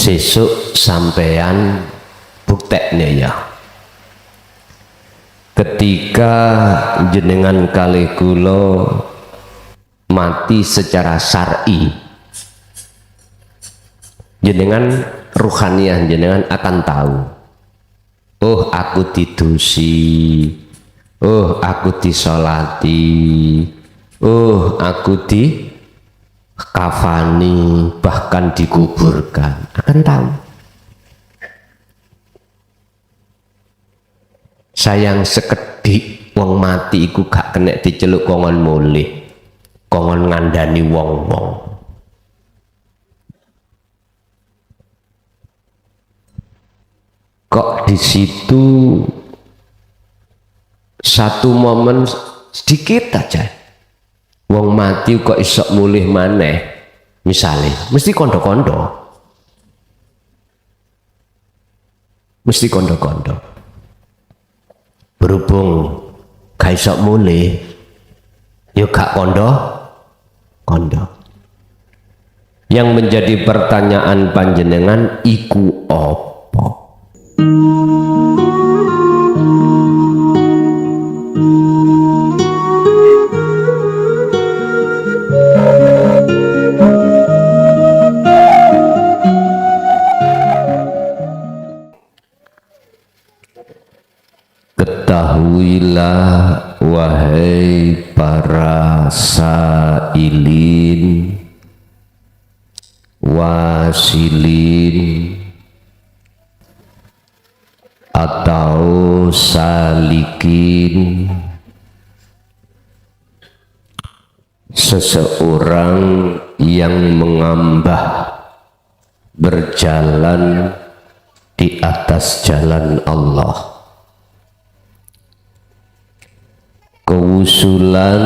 sesuk sampean buktekne ya, ketika jenengan kalih kula mati secara syar'i, jenengan ruhaniyah jenengan akan tahu, oh aku didusi, oh aku disolati, oh aku di kafani, bahkan dikuburkan, akan tahu. Sayang sekedhik wong mati iku gak kena diceluk kongon mulih, kongon ngandani wong-wong. Kok di situ satu momen sedikit aja wong mati kok isok mulih maneh, misalnya mesti kondo-kondo, mesti kondo-kondo. Berhubung gak isok mulih yuk gak kondo. Yang menjadi pertanyaan panjenengan iku apa? Ketahuilah wahai para sailin, wasilin atau salikin, seseorang yang mengambah berjalan di atas jalan Allah. Kewusulan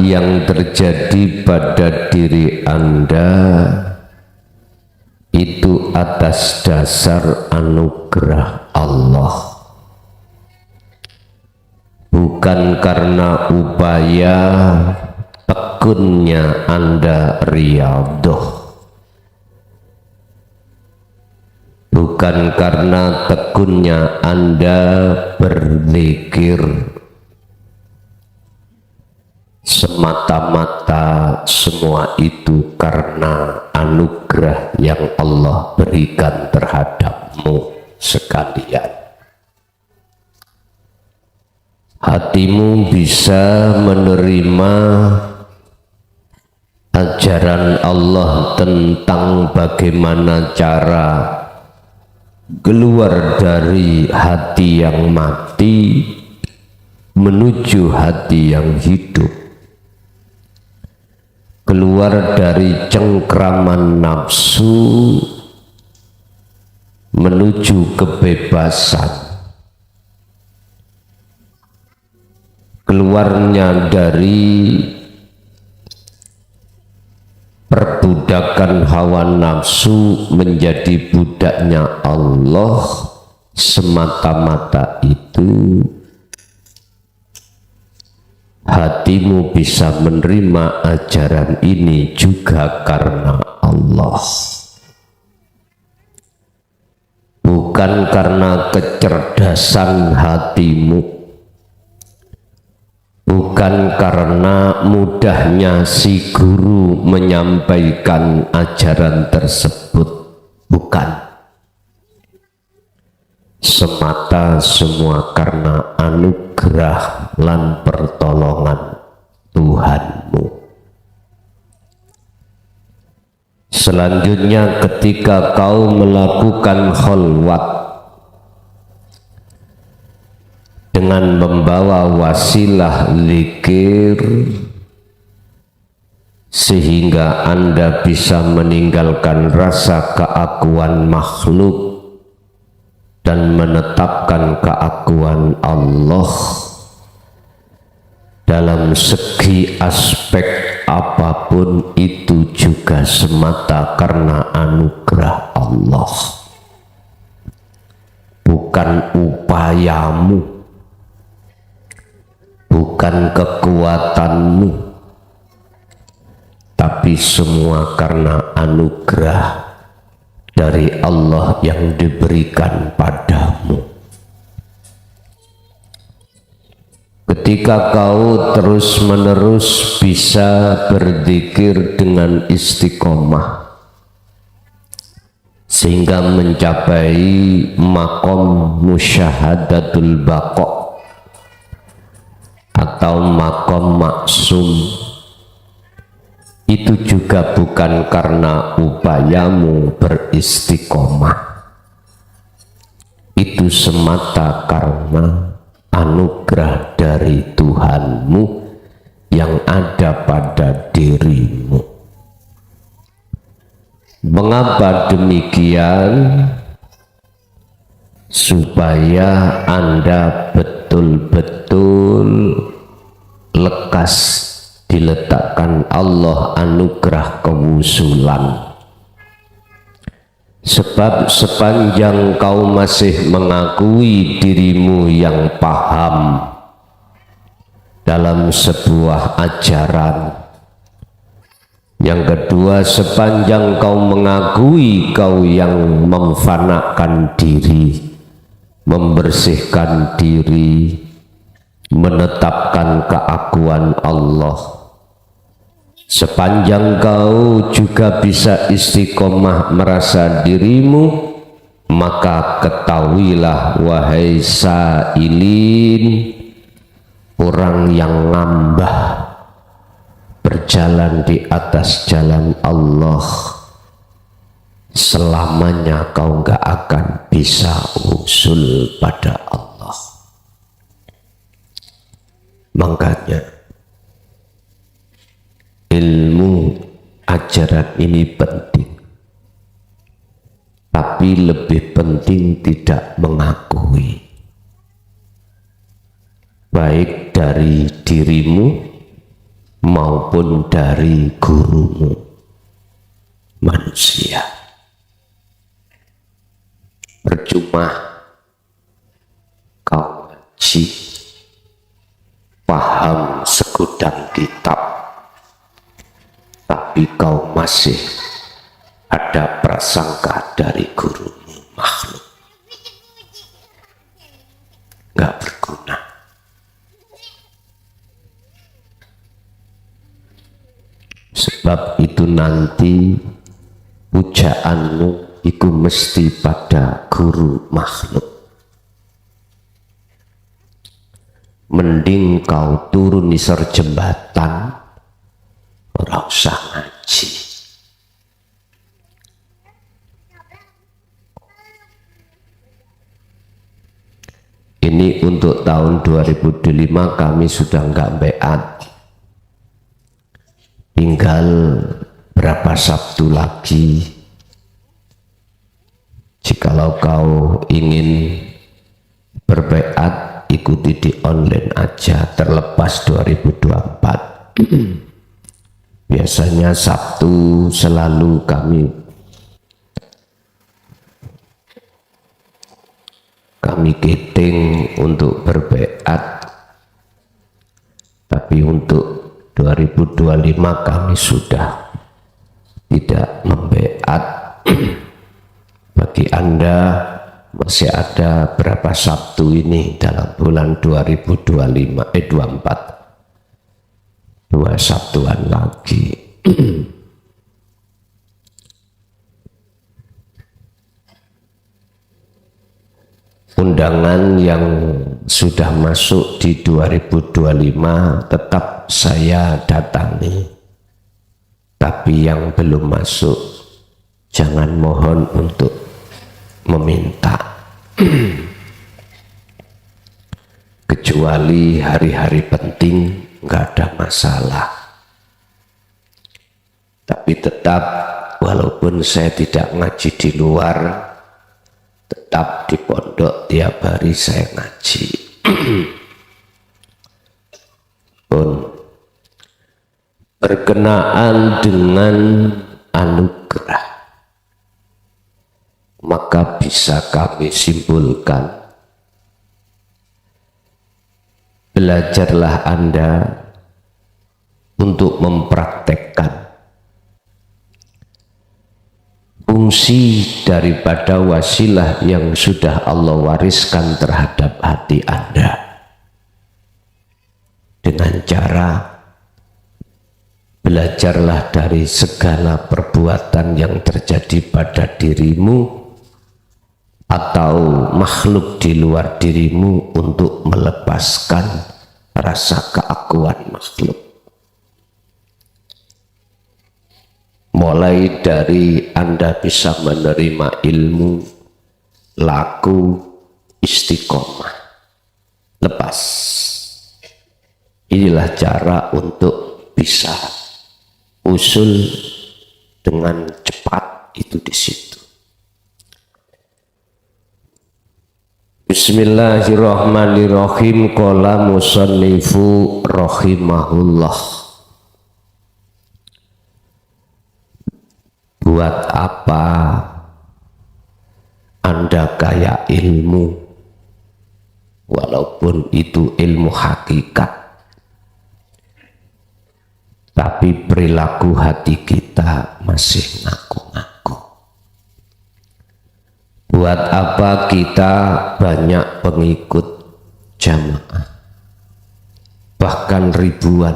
yang terjadi pada diri Anda itu atas dasar anugerah Allah, bukan karena upaya tekunnya Anda riyadhah, bukan karena tekunnya Anda berzikir. Semata-mata semua itu karena anugerah yang Allah berikan terhadapmu sekalian. Hatimu bisa menerima ajaran Allah tentang bagaimana cara keluar dari hati yang mati menuju hati yang hidup, keluar dari cengkraman nafsu menuju kebebasan, keluarnya dari perbudakan hawa nafsu menjadi budaknya Allah. Semata-mata itu hatimu bisa menerima ajaran ini juga karena Allah, bukan karena kecerdasan hatimu, bukan karena mudahnya si guru menyampaikan ajaran tersebut, bukan. Semata semua karena anugerah lan pertolongan Tuhanmu. Selanjutnya ketika kau melakukan khalwat dengan membawa wasilah zikir sehingga Anda bisa meninggalkan rasa keakuan makhluk dan menetapkan keakuan Allah dalam segi aspek apapun, itu juga semata karena anugerah Allah, bukan upayamu, bukan kekuatanmu, tapi semua karena anugerah dari Allah yang diberikan padamu. Ketika kau terus-menerus bisa berzikir dengan istiqomah sehingga mencapai makom musyahadatul baqa atau makom maksum, itu juga bukan karena upayamu beristiqomah, itu semata karena anugerah dari Tuhanmu yang ada pada dirimu. Mengapa demikian? Supaya Anda betul-betul lekas diletakkan Allah anugerah kewusulan. Sebab sepanjang kau masih mengakui dirimu yang paham dalam sebuah ajaran, yang kedua sepanjang kau mengakui kau yang memfanakan diri, membersihkan diri, menetapkan keakuan Allah, sepanjang kau juga bisa istiqomah merasa dirimu, maka ketahuilah wahai sailin, orang yang ngambah berjalan di atas jalan Allah, selamanya kau gak akan bisa usul pada Allah. Makanya ilmu ajaran ini penting, tapi lebih penting tidak mengakui, baik dari dirimu maupun dari gurumu manusia. Percuma kau ngaji, paham segudang kitab, tapi kau masih ada prasangka dari gurumu makhluk, nggak berguna. Sebab itu nanti pujaanmu itu mesti pada guru makhluk. Mending kau turun di serjembatan, ora usah ngaji. Ini untuk tahun 2025 kami sudah enggak beat. Tinggal berapa Sabtu lagi. Jikalau kau ingin berbeat, ikuti di online aja, terlepas 2024. Biasanya Sabtu selalu kami giting untuk berbeat, tapi untuk 2025 kami sudah tidak membeat. Bagi Anda masih ada berapa Sabtu ini dalam bulan 2024, 2 Sabtuan lagi. Undangan yang sudah masuk di 2025 tetap saya datangi, tapi yang belum masuk jangan mohon untuk meminta. Kecuali hari-hari penting nggak ada masalah, tapi tetap walaupun saya tidak ngaji di luar, tetap di pondok tiap hari saya ngaji. Pun berkenaan dengan anugerah, maka bisa kami simpulkan, belajarlah Anda untuk mempraktekkan fungsi daripada wasilah yang sudah Allah wariskan terhadap hati Anda dengan cara belajarlah dari segala perbuatan yang terjadi pada dirimu atau makhluk di luar dirimu untuk melepaskan rasa keakuan makhluk. Mulai dari Anda bisa menerima ilmu, laku, istiqomah, lepas. Inilah cara untuk bisa usul dengan cepat itu di situ. Bismillahirrahmanirrahim. Qala musannifu rahimahullah. Buat apa Anda kaya ilmu, walaupun itu ilmu hakikat, tapi perilaku hati kita masih ngaku-ngaku? Buat apa kita banyak pengikut jamaah, bahkan ribuan,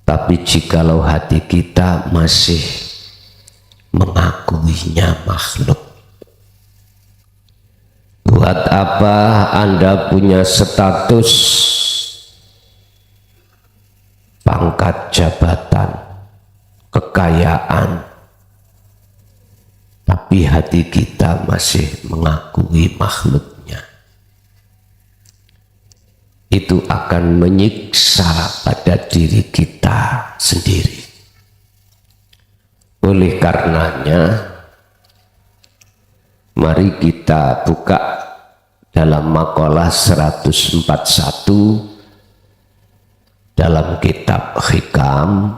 tapi jikalau hati kita masih mengakuinya makhluk? Buat apa Anda punya status, pangkat jabatan, kekayaan, tapi hati kita masih mengakui makhluknya? Itu akan menyiksa pada diri kita sendiri. Oleh karenanya, mari kita buka dalam makalah 141 dalam kitab Hikam.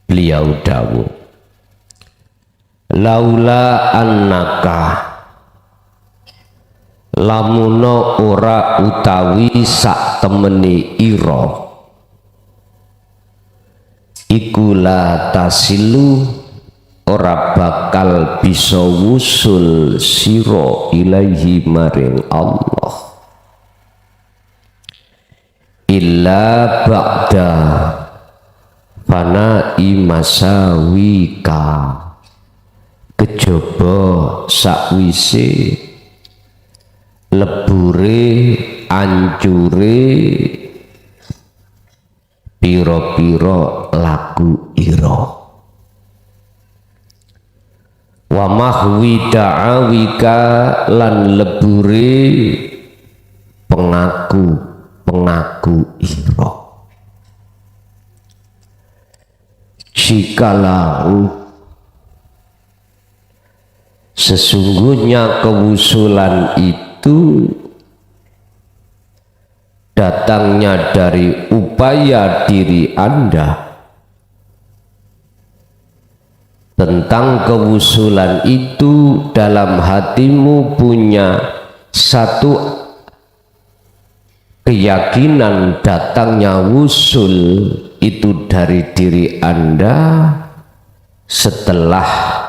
Beliau dawuh, laula annaka, lamuno ora utawi sak temeni ira, iku la tasilu, ora bakal bisa wusul siro ilaihi maring Allah, illa ba'da fana'i masawika, kejaba sakwise lebure ancure piro-piro laku iro, wa mahwi da'awika, lan lebure pengaku iro. Jikalau sesungguhnya kewusulan itu datangnya dari upaya diri Anda, tentang kewusulan itu dalam hatimu punya satu keyakinan datangnya wusul itu dari diri Anda setelah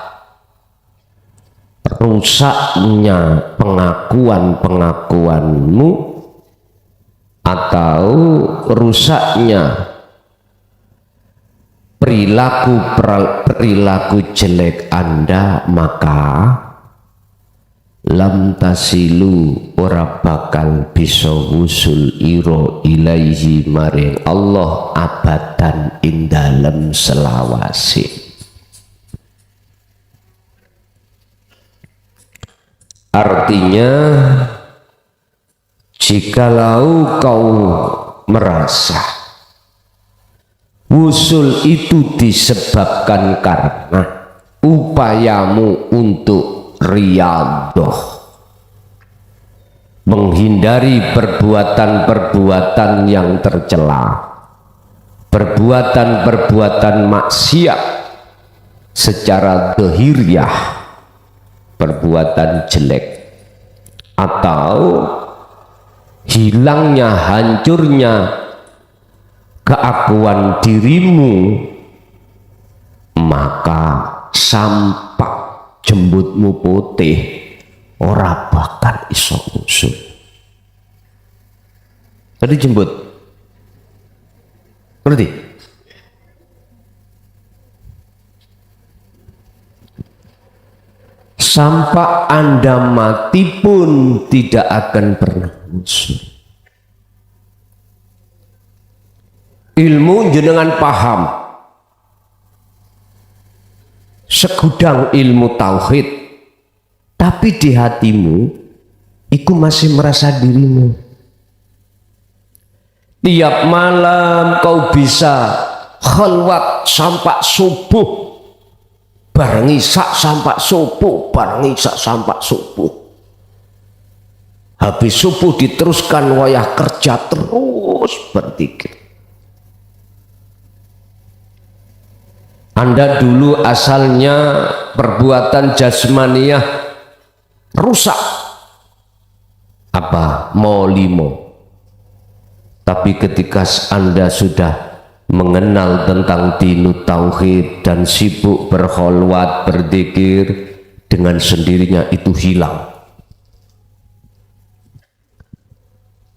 rusaknya pengakuan-pengakuanmu atau rusaknya perilaku jelek Anda, maka lam tasilu, ora bakal bisa wusul iro ilaihi maring Allah abadan ing dalem selawase. Artinya, jikalau kau merasa wusul itu disebabkan karena upayamu untuk riyadhah, menghindari perbuatan-perbuatan yang tercela, perbuatan-perbuatan maksiat secara zahiriah, perbuatan jelek, atau hilangnya, hancurnya keakuan dirimu, maka sampak jembutmu putih ora bakal iso usul. Tadi jembut ngerti? Sampai Anda mati pun tidak akan pernah usul. Ilmu jenengan paham, segudang ilmu tauhid, tapi di hatimu iku masih merasa dirimu. Tiap malam kau bisa khalwat sampai subuh, bareng isak sampai subuh, bareng isak sampai subuh. Habis subuh diteruskan wayah kerja terus berpikir. Anda dulu asalnya perbuatan jasmaniah rusak, apa mau limo, tapi ketika Anda sudah mengenal tentang dinut tauhid dan sibuk berkholwat berzikir, dengan sendirinya itu hilang.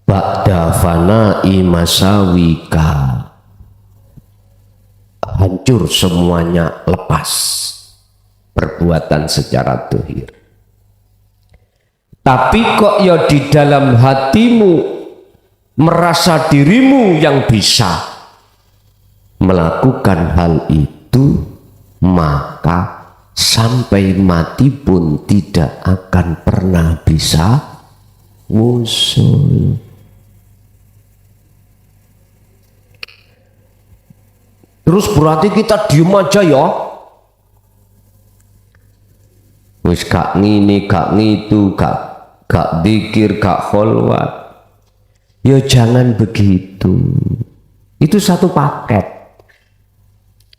Ba'da fana'i masawika, hancur semuanya, lepas perbuatan secara zahir. Tapi kok ya di dalam hatimu merasa dirimu yang bisa melakukan hal itu, maka sampai mati pun tidak akan pernah bisa usul. Terus berarti kita diem aja ya, wis gak ngini gak ngitu, gak dzikir gak kholwat. Ya jangan begitu, itu satu paket.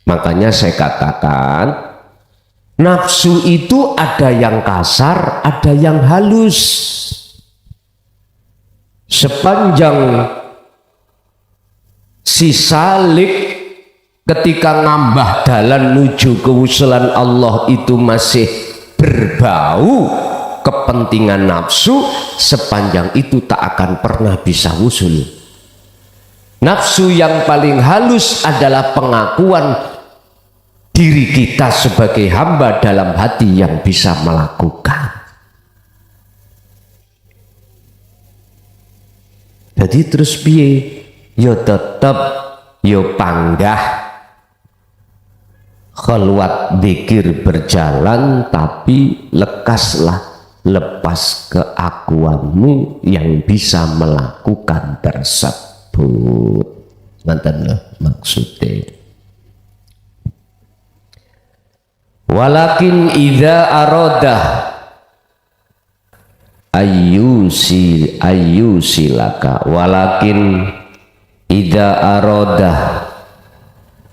Makanya saya katakan nafsu itu ada yang kasar, ada yang halus. Sepanjang si salik ketika ngambah dalan menuju kewusulan Allah itu masih berbau kepentingan nafsu, sepanjang itu tak akan pernah bisa wusul. Nafsu yang paling halus adalah pengakuan diri kita sebagai hamba dalam hati yang bisa melakukan. Jadi terus piye? Yo tetep yo panggah khalwat dzikir berjalan, tapi lekaslah, lepas keakuanmu yang bisa melakukan tersebut. Ngoten lho maksudnya. Walakin idza aradah ayyusilaka, walakin idza aradah,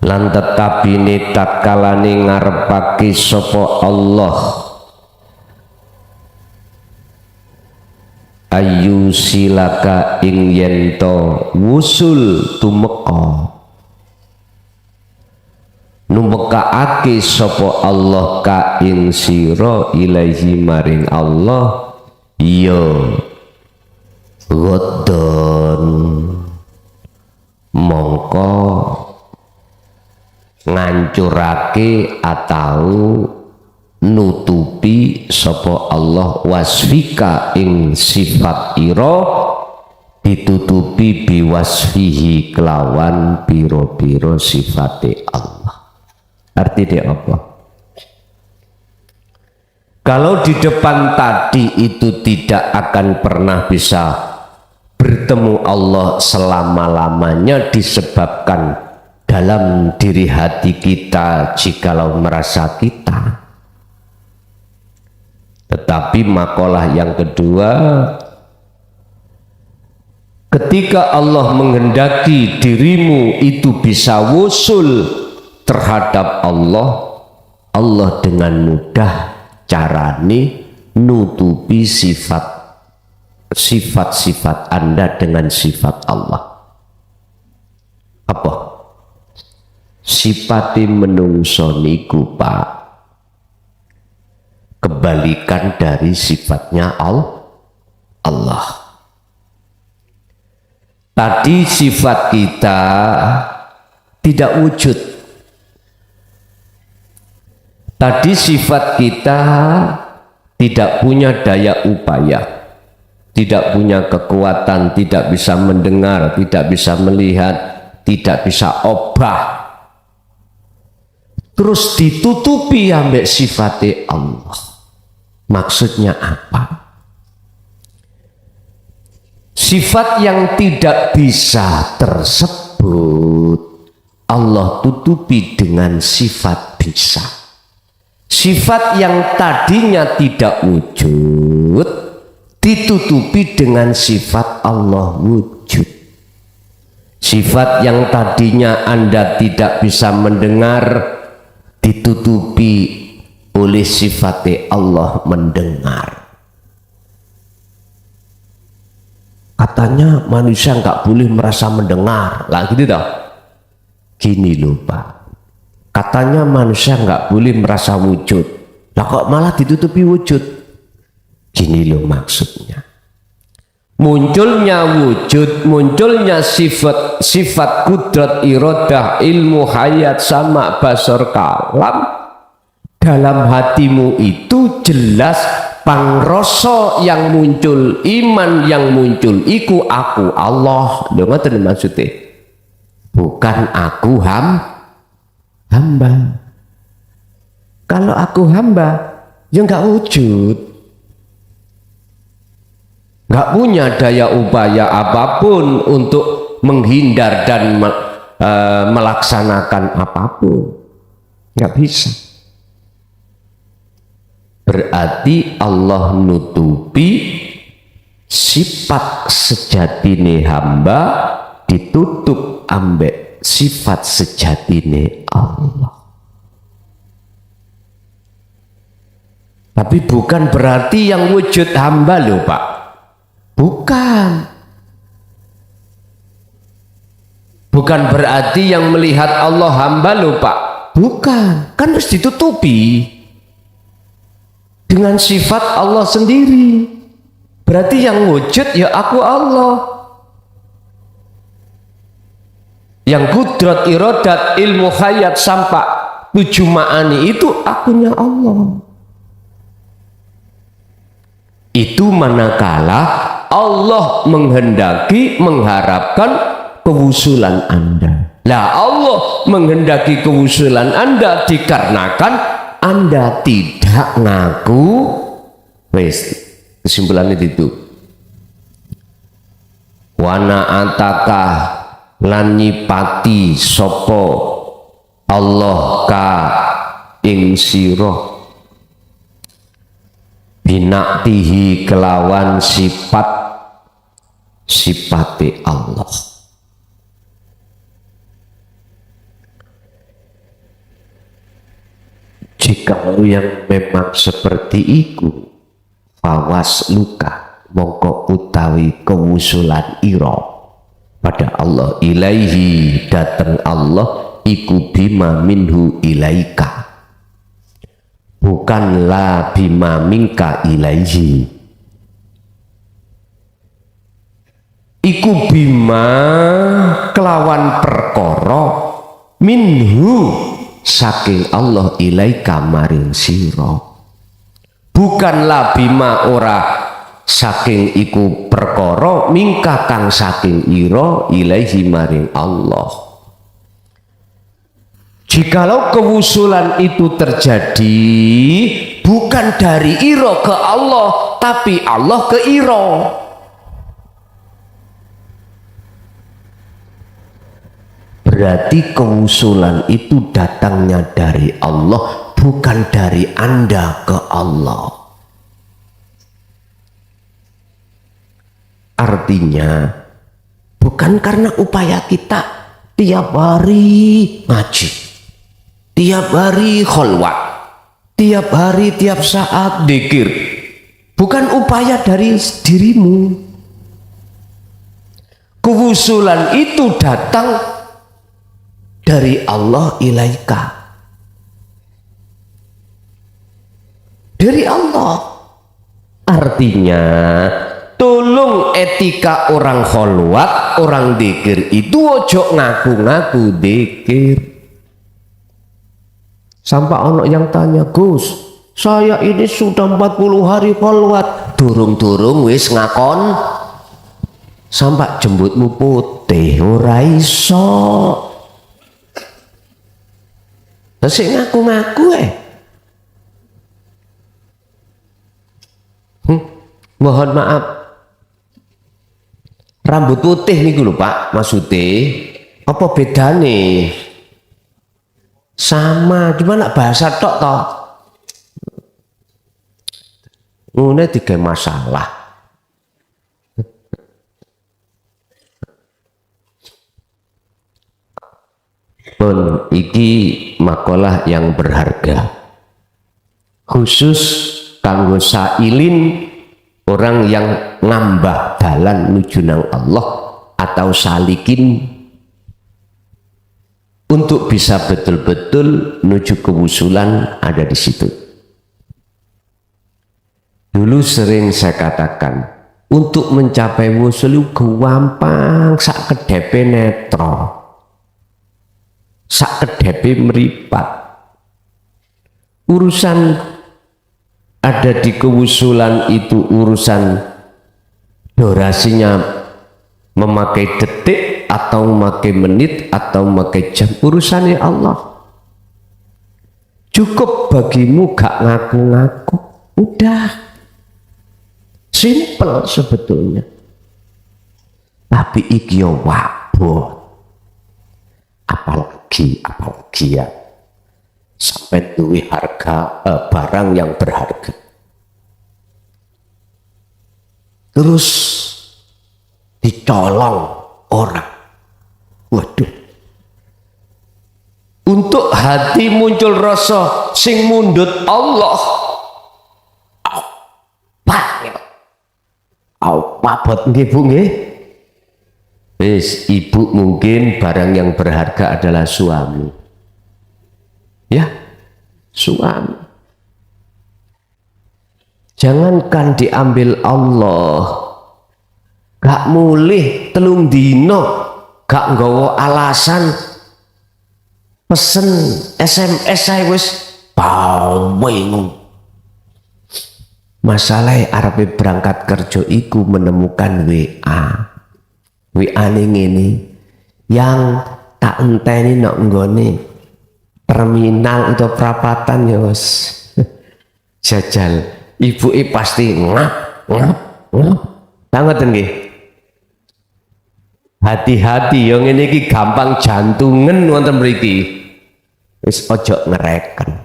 lan tetapine tatkalane ngarepake sapa Allah ayyusilaka ing yento wusul tumeka, numekaake sapa Allah ka ing sira ilaihi maring Allah, ya godon mongko ngancurake atau nutupi sapa Allah wasfika ing sifat ira, ditutupi biwasfihi kelawan piro-piro sifate Allah. Artinya apa? Kalau di depan tadi itu tidak akan pernah bisa bertemu Allah selama-lamanya disebabkan dalam diri hati kita jikalau merasa kita. Tetapi makalah yang kedua, ketika Allah menghendaki dirimu itu bisa wusul terhadap Allah, Allah dengan mudah carane nutupi sifat-sifat Anda dengan sifat Allah. Apa? Sifati menungso niku Pak kebalikan dari sifatnya Allah. Tadi sifat kita tidak wujud. Tadi sifat kita tidak punya daya upaya, tidak punya kekuatan, tidak bisa mendengar, tidak bisa melihat, tidak bisa obah. Terus ditutupi ambek sifatnya Allah. Maksudnya apa? Sifat yang tidak bisa tersebut Allah tutupi dengan sifat bisa. Sifat yang tadinya tidak wujud ditutupi dengan sifat Allah wujud. Sifat yang tadinya Anda tidak bisa mendengar ditutupi oleh sifat Allah mendengar. Katanya manusia nggak boleh merasa mendengar, lah gitu toh. Gini loh Pak, katanya manusia nggak boleh merasa wujud, lah kok malah ditutupi wujud? Gini loh maksudnya. Munculnya wujud, munculnya sifat kudrat, iradah, ilmu, hayat, sama, basar, kalam dalam hatimu itu jelas pangroso yang muncul, iman yang muncul iku aku Allah. Lho ngoten maksudnya. Bukan aku hamba. Kalau aku hamba ya enggak wujud. Nggak punya daya upaya apapun untuk menghindar dan melaksanakan apapun, nggak bisa. Berarti Allah nutupi sifat sejatine hamba ditutup ambek sifat sejatine Allah. Tapi bukan berarti yang wujud hamba loh Pak. Bukan. Bukan berarti yang melihat Allah hamba loh Pak. Bukan. Kan harus ditutupi dengan sifat Allah sendiri. Berarti yang wujud ya aku Allah. Yang kudrat, iradat, ilmu, hayat, sampai 7 ma'ani itu akunya Allah. Itu manakala Allah menghendaki, mengharapkan kewusulan Anda. Lah Allah menghendaki kewusulan Anda dikarenakan Anda tidak ngaku. Wes, kesimpulannya itu. Wana atakah lan nyipati sopo Allah ka ing sira binaktihi kelawan sifate Allah. Jika yang memang seperti itu, fawas luka mongko utawi kewusulan ira pada Allah ilaihi datang Allah iku bima minhu ilaika, bukanlah bima minka ilaihi. Iku bima kelawan perkara minhu saking Allah ilaika maring sira. Bukanlah bima ora saking iku perkara mingka kang saking ira ilaihi maring Allah. Jikalau kewusulan itu terjadi bukan dari ira ke Allah, tapi Allah ke ira. Berarti kewusulan itu datangnya dari Allah, bukan dari Anda ke Allah. Artinya bukan karena upaya kita tiap hari ngaji, tiap hari kholwat, tiap hari, tiap saat dzikir. Bukan upaya dari dirimu. Kewusulan itu datang dari Allah ilaika. dari Allah. Artinya tolong etika orang kholwat, orang dzikir itu ojo ngaku-ngaku dzikir. Sampai ono yang tanya, Gus, saya ini sudah 40 hari kholwat, durung-durung wis ngakon. Sampai jembutmu putih ora iso. Terus ngaku-ngaku mohon maaf, rambut putih nih lho Pak, maksudnya apa bedane? Sama, cuma nak bahasa tok toh. Ngene tiga masalah. Pun iki makalah yang berharga. Khusus kanggo sailin orang yang ngambah dalan nuju nang Allah atau salikin untuk bisa betul-betul nuju kewusulan ada di situ. Dulu sering saya katakan, untuk mencapai wusul gampang sak kedepe netro, sak kedepe meripat. Urusan ada di kewusulan itu urusan durasinya memakai detik atau memakai menit atau memakai jam, urusannya Allah. Cukup bagimu gak ngaku-ngaku, udah simple sebetulnya. Tapi iki yo wabot, apalagi ya sampai duwe harga barang yang berharga. Terus dicolong orang. Waduh. Untuk hati muncul rasa sing mundut Allah. Apa nggih Bu nggih? Wis, ibu mungkin barang yang berharga adalah suami. Ya, suami. Jangankan diambil Allah, gak mulih telung dino, gak nggawa alasan pesen SMS saya wis bawing. Masalahnya arep berangkat kerja iku menemukan WA ini yang tak enteni nok nggone terminal atau perapatan ya wis jajal. Ibuke pasti ngap. Tangot nggih. Hati-hati yang ini ki gampang jantungan wonten mriki. Wis ojo ngereken.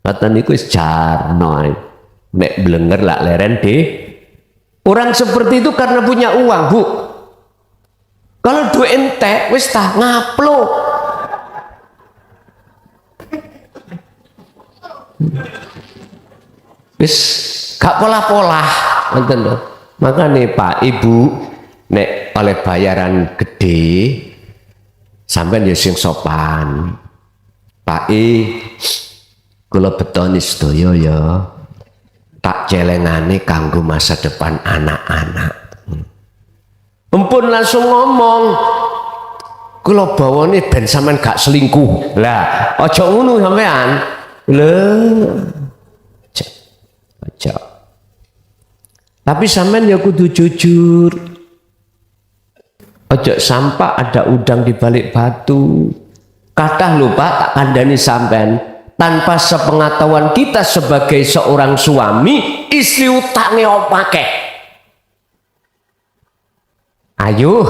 Ngoten niku wis jarno. Nek blenger lak leren deh. Orang seperti itu karena punya uang, Bu. Kalau duit entek wis tah ngaplo. Wis gak pola-pola, ngoten lho. Makane Pak Ibu nek oleh bayaran gede sampean ya sing sopan. Pak kula betoni sedaya ya. Tak celengane kanggo masa depan anak-anak. Empun langsung ngomong, kula bawane ben sampean gak selingkuh. Lah, aja ngono sampean. Aja. Tapi sampean ya kudu jujur. Ojo sampai ada udang di balik batu. Kathah lho Pak, tak kandhani sampean. Tanpa sepengetahuan kita sebagai seorang suami, istri utangnya opake. Ayo,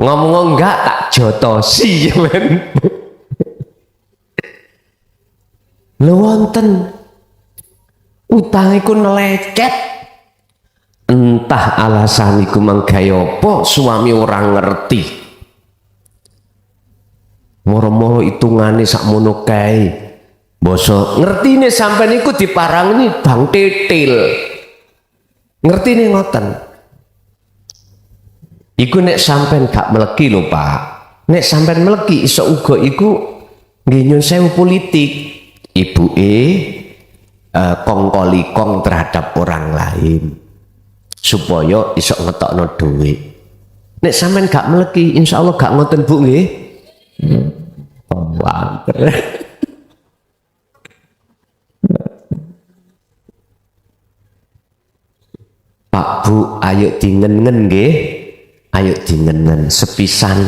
ngomong enggak tak jotosi ya men. Lho wonten utang iku nelecet. Entah alasan iku manggawe apa, suami orang ngerti. Moro-moro hitungane sakmono kae. Bosok ngertine sampean iku diparangni Bang Titil. Ngertine ngoten. Iku nek sampean gak meleki lho Pak. Nek sampean meleki iso uga iku nggih nyun sewu politik. Ibuke kong terhadap orang lain supaya iso ngetokno duit. Nek sampean gak meleki insyaallah gak ngoten Bu nggih. Pak Bu, ayo dingen-ngen nggih. Ayo dingen-ngen sepisan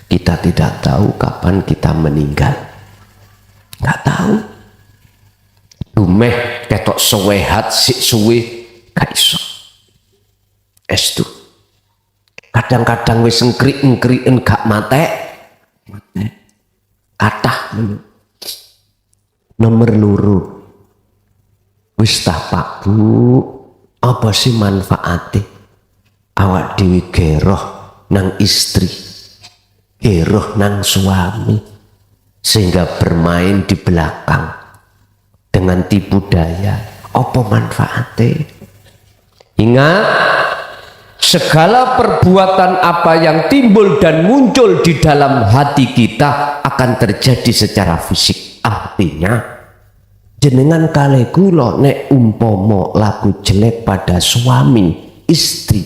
kita tidak tahu kapan kita meninggal. Nggak tahu. Dumeh ketok sewehat sik suwe gak iso. Estu. Kadang-kadang wis engkrik-engkriken gak mate. Kathah nomor loro. Wis tah Pak Bu, apa sih manfaate awak dhewe geroh nang istri, geroh nang suami, sehingga bermain di belakang dengan tipu daya? Apa manfaatnya? Ingat, segala perbuatan apa yang timbul dan muncul di dalam hati kita akan terjadi secara fisik. Artinya jenengan kale kula nek umpomo laku jelek pada suami istri,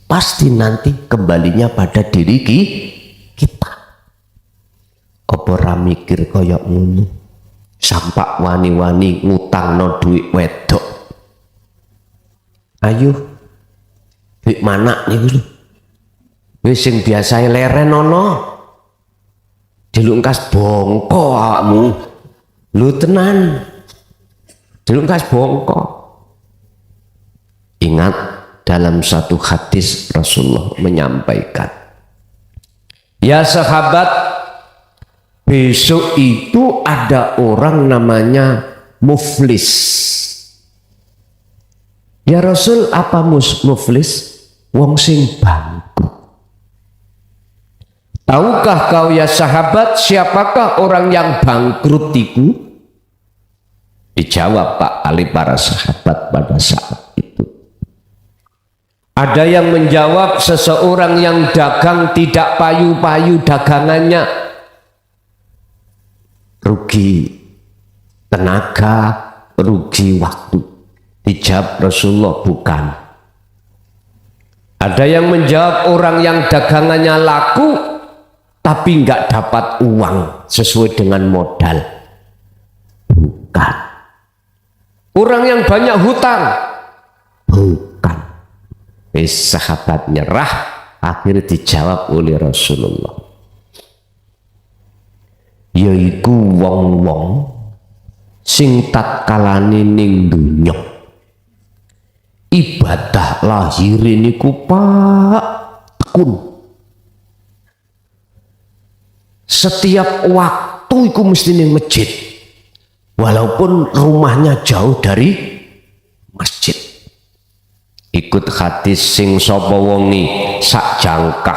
pasti nanti kembalinya pada diri kita. Apa ora mikir kaya ngono? Sampak wani-wani ngutangno duit wedok. Ayo duit mana niku lho. Wis sing biasae leren ana. Dilungkas bongko awakmu. Lho tenan. Dilungkas bongko. Ingat, dalam satu hadis Rasulullah menyampaikan, ya sahabat, besok itu ada orang namanya muflis. Ya Rasul, apa muflis? Wong sing bangkrut. Tahukah kau ya sahabat, siapakah orang yang bangkrut itu? Dijawab Pak Ali para sahabat pada saat itu. Ada yang menjawab, seseorang yang dagang tidak payu-payu dagangannya, rugi tenaga, rugi waktu. Dijawab Rasulullah, bukan. Ada yang menjawab, orang yang dagangannya laku tapi nggak dapat uang sesuai dengan modal. Bukan. Orang yang banyak hutang. Bukan. Sahabat nyerah, akhirnya dijawab oleh Rasulullah, yaiku wong-wong sing tatkalane ning dunya ibadah lahir niku Pak tekun. Setiap waktu iku mesti ning masjid, walaupun rumahnya jauh dari masjid. Ikut hadis sing sapa wongi sak jangkah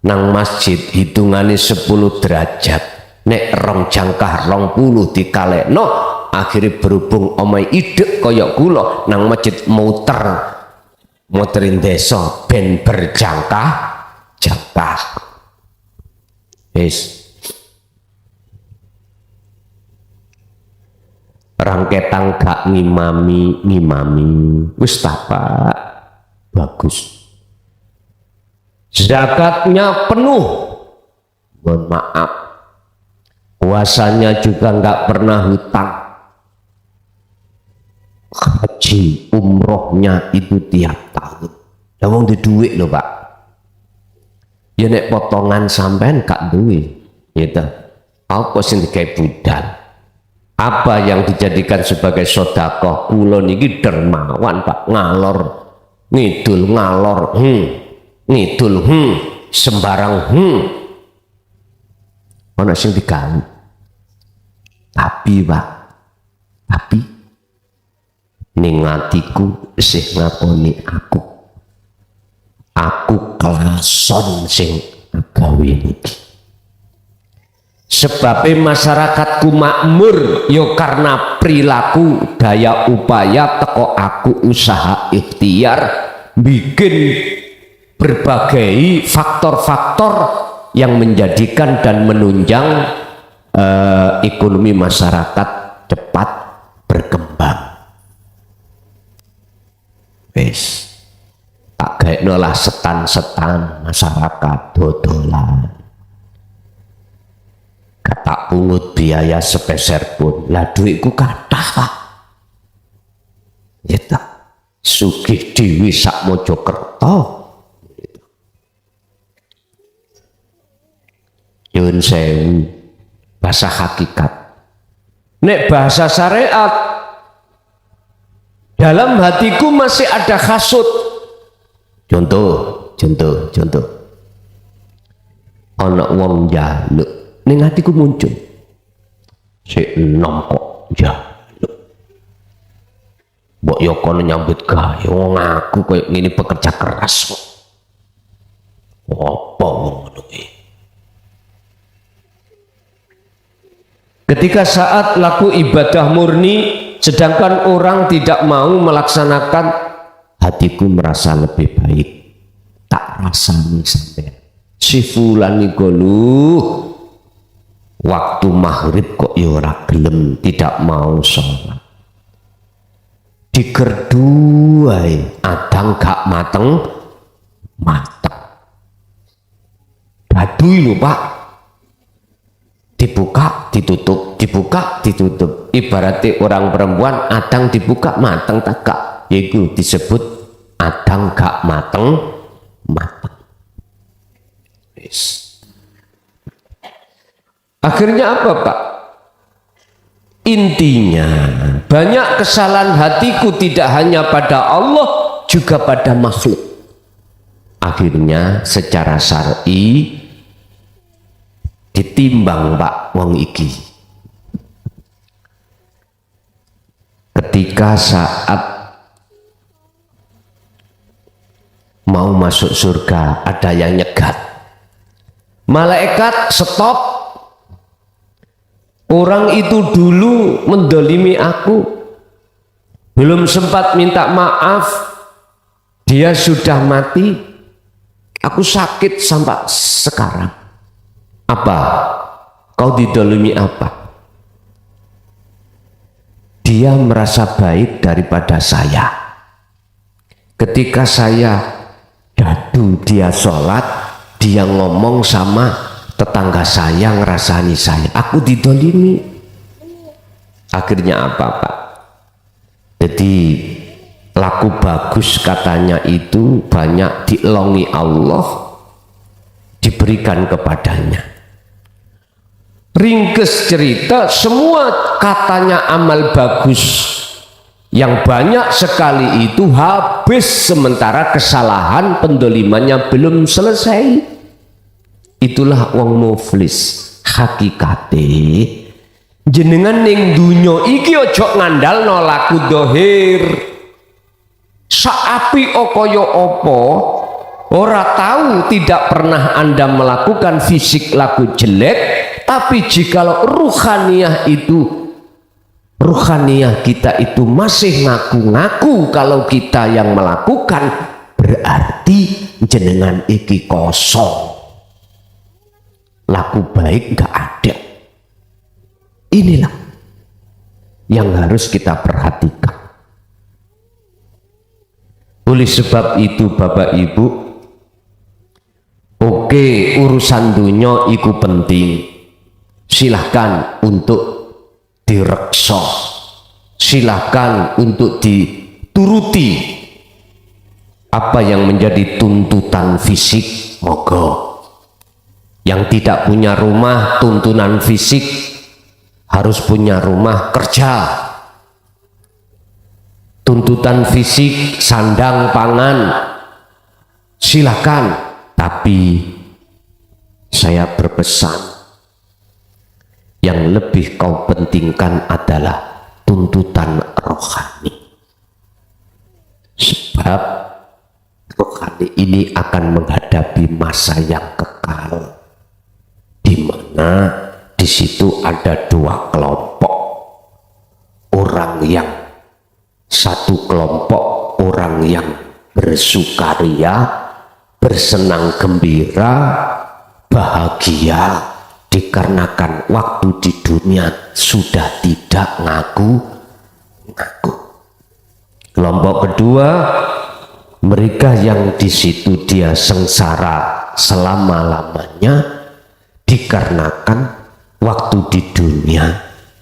nang masjid hitungane 10 derajat, nek rong jangkah 20 dikalekno, akhirnya berhubung omai idek kaya kula nang masjid muterin desa ben berjangkah-jangkah. Wis rangketang gak ngimami wis Pak, bagus. Zakatnya penuh, mohon maaf, puasanya juga nggak pernah hutang, haji umrohnya itu tiap tahun. Wong di duit loh Pak, ya nek potongan sampean gak duit gitu. Apa sing digawe budal? Apa yang dijadikan sebagai sedekah? Kula niki dermawan Pak, ngalor ngidul ngalor ngidul sembarang ana sing digawe. Tapi Pak, tapi ning atiku isih ngakoni aku kelason sing gawe niki. Sebabnya masyarakatku makmur yo karena perilaku daya upaya teko aku usaha ikhtiar bikin berbagai faktor-faktor yang menjadikan dan menunjang ekonomi masyarakat cepat berkembang. Wis tak gaekno lah setan-setan masyarakat dodolan. Tak pungut biaya sepeser pun. Lah duitku kathah Pak. Ya tak. Sugih dhewe sak Mojokerto. Nyuwun sewu. Bahasa hakikat. Nek bahasa syariat, dalam hatiku masih ada hasud. Contoh. Ana wong njaluk, ning hatiku muncul. Si enom kok njaluk. Mbok yo kono nyambut gawe, wong aku koyo ngene pekerja keras kok. Apa ngono iki? Ketika saat laku ibadah murni, sedangkan orang tidak mau melaksanakan, hatiku merasa lebih baik. Tak rasani sampai si fulan iku lho, waktu maghrib kok ya ora gelem, tidak mau sholat. Digerdu ae, adang gak mateng. Dadui lho Pak. Dibuka, ditutup. Ibaratnya orang perempuan adang dibuka mateng tak gak, yaitu disebut adang gak mateng. Akhirnya apa Pak? Intinya banyak kesalahan hatiku tidak hanya pada Allah, juga pada makhluk. Akhirnya secara syar'i ditimbang Pak wong iki. Ketika saat mau masuk surga, ada yang nyegat. Malaikat stop. Orang itu dulu mendolimi aku, belum sempat minta maaf, dia sudah mati. Aku sakit sampai sekarang. Apa? Kau didolimi apa? Dia merasa baik daripada saya. Ketika saya gaduh dia sholat, dia ngomong sama tetangga saya, ngerasani saya, aku didolimi. Akhirnya apa Pak? Jadi laku bagus katanya itu banyak dielongi Allah, diberikan kepadanya. Ringkes cerita, semua katanya amal bagus yang banyak sekali itu habis, sementara kesalahan pendolimannya belum selesai. Itulah wong muflis. Hakikate jenengan ning dunya iki aja ngandalno laku dohir. Saapi kaya apa, ora tahu, tidak pernah Anda melakukan fisik laku jelek. Tapi jikalau ruhaniyah kita itu masih ngaku-ngaku kalau kita yang melakukan, berarti jenengan iki kosong, laku baik gak ada. Inilah yang harus kita perhatikan. Oleh sebab itu Bapak Ibu, oke, urusan dunia itu penting, silahkan untuk direksa, silahkan untuk dituruti. Apa yang menjadi tuntutan fisik, moga. Yang tidak punya rumah, tuntunan fisik harus punya rumah kerja. Tuntutan fisik, sandang pangan, silahkan. Tapi saya berpesan, yang lebih kau pentingkan adalah tuntutan rohani. Sebab rohani ini akan menghadapi masa yang kekal, di mana di situ ada dua kelompok orang. Yang satu kelompok orang yang bersukaria, bersenang gembira, bahagia, dikarenakan waktu di dunia sudah tidak mengaku. Kelompok kedua, mereka yang di situ dia sengsara selama-lamanya dikarenakan waktu di dunia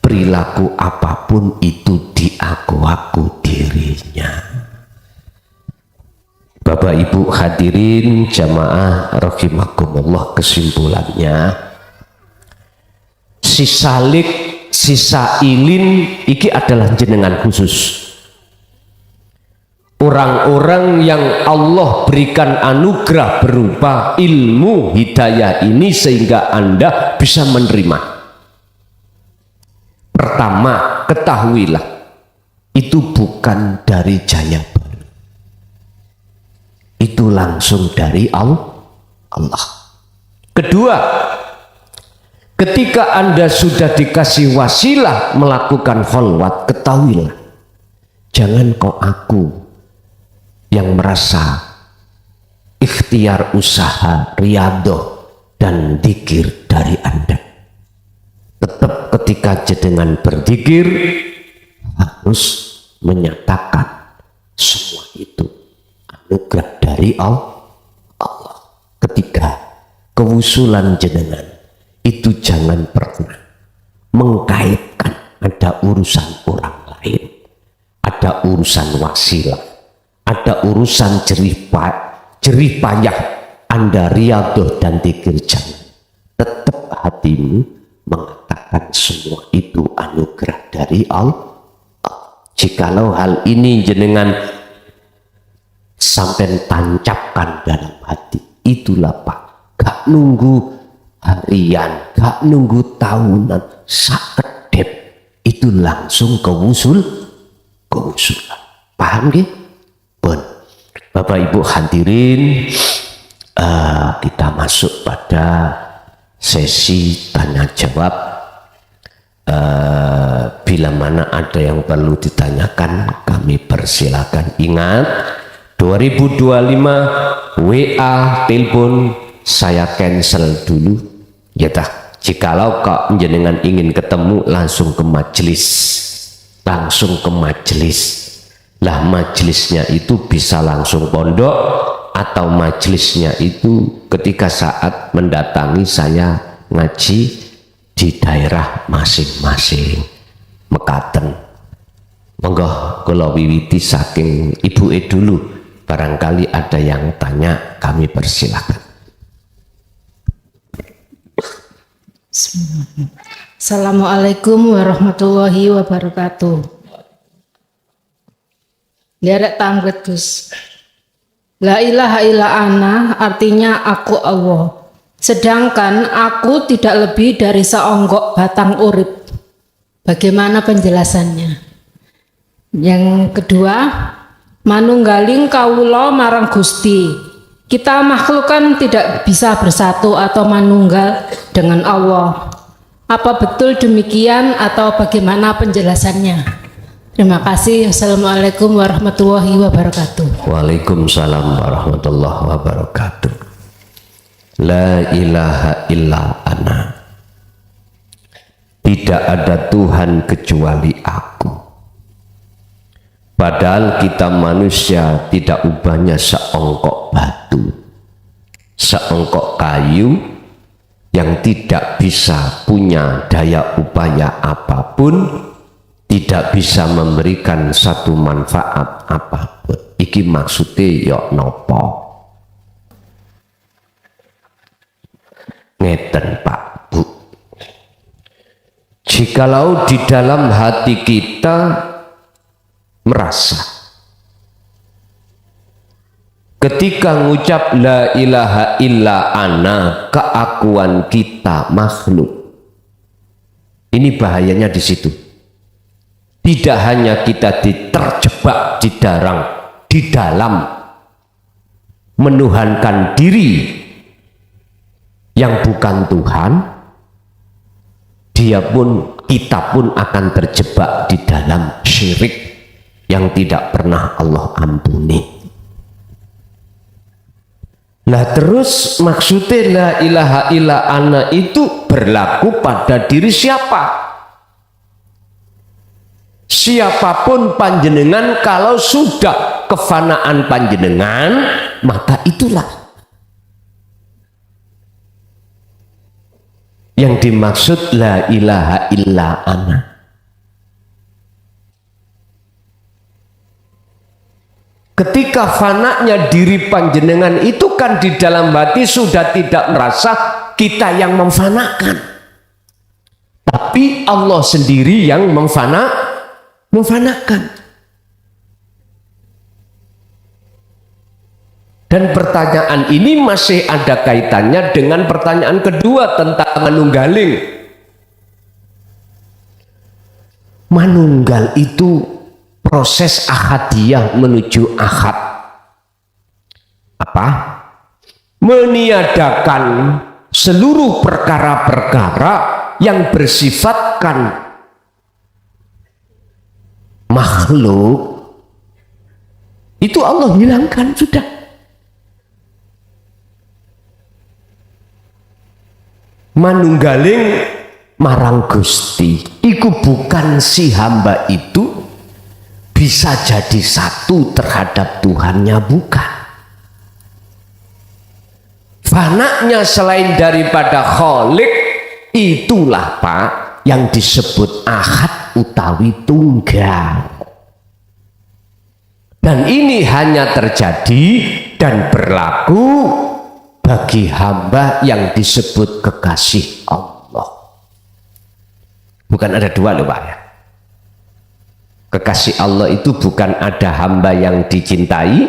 perilaku apapun itu diaku-aku dirinya. Bapak Ibu hadirin jamaah rahimakumullah, kesimpulannya si salik, sisa ilin iki adalah jenengan khusus. Orang-orang yang Allah berikan anugerah berupa ilmu hidayah ini sehingga Anda bisa menerima. Pertama, ketahuilah itu bukan dari Jaya Baru, itu langsung dari Allah. Kedua, ketika Anda sudah dikasih wasilah melakukan kholwat, ketahuilah jangan kok aku yang merasa ikhtiar usaha, riadoh dan dikir dari Anda. Tetap ketika jenengan berzikir harus menyatakan semua itu anugerah dari Allah. Ketika kewusulan jenengan itu jangan pernah mengkaitkan ada urusan orang lain, ada urusan wasilah, ada urusan jerih payah Anda riadoh dan dikir. Jangan. Tetap hatimu mengatakan semua itu anugerah dari Allah. Jikalau hal ini jenengan sampai tancapkan dalam hati, itulah Pak, gak nunggu harian, gak nunggu tahunan, sakedep itu langsung kewusulan. Paham gak? Bapak Ibu hadirin, kita masuk pada sesi tanya jawab. Bila mana ada yang perlu ditanyakan, kami persilakan. Ingat, 2025 WA, telepon saya cancel dulu ya tah. Jikalau kok jenengan ingin ketemu langsung ke majelis, lah majelisnya itu bisa langsung pondok atau majelisnya itu ketika saat mendatangi saya ngaji di daerah masing-masing. Mekaten monggo kula wiwiti saking Ibu dulu, barangkali ada yang tanya, kami persilakan. Assalamualaikum warahmatullahi wabarakatuh. Derek tanglet Gus. La ilaha illa ana artinya aku Allah. Sedangkan aku tidak lebih dari seonggok batang urip. Bagaimana penjelasannya? Yang kedua, manunggaling kawula marang Gusti. Kita makhluk kan tidak bisa bersatu atau manunggal dengan Allah. Apa betul demikian atau bagaimana penjelasannya? Terima kasih. Assalamualaikum warahmatullahi wabarakatuh. Waalaikumsalam warahmatullahi wabarakatuh. La ilaha illa ana. Tidak ada Tuhan kecuali aku. Padahal kita manusia tidak ubahnya seongkok batu, seongkok kayu yang tidak bisa punya daya upaya apapun, tidak bisa memberikan satu manfaat apapun. Iki maksudnya yok nopo. Ngeten Pak Bu, jikalau di dalam hati kita merasa ketika ngucap la ilaha illa ana, keakuan kita makhluk, ini bahayanya di situ. Tidak hanya kita terjebak di dalam menuhankan diri yang bukan Tuhan, kita pun akan terjebak di dalam syirik yang tidak pernah Allah ampuni. Nah terus maksudnya la ilaha illa ana itu berlaku pada diri siapa? siapapun panjenengan, kalau sudah kefanaan panjenengan, maka itulah yang dimaksud la ilaha illa ana. Ketika fananya diri panjenengan itu kan di dalam hati sudah tidak merasa kita yang memfanakan, tapi Allah sendiri yang memfanakan. Dan pertanyaan ini masih ada kaitannya dengan pertanyaan kedua tentang manunggaling. Manunggal itu proses ahadiyah menuju ahad. Apa? Meniadakan seluruh perkara-perkara yang bersifatkan makhluk, itu Allah hilangkan sudah. Manunggaling marang Gusti iku bukan si hamba itu bisa jadi satu terhadap Tuhannya, bukan. Fananya selain daripada Khalik, itulah Pak yang disebut ahad utawi tunggal. Dan ini hanya terjadi dan berlaku bagi hamba yang disebut kekasih Allah. Bukan ada dua loh Pak ya. Kekasih Allah itu bukan ada hamba yang dicintai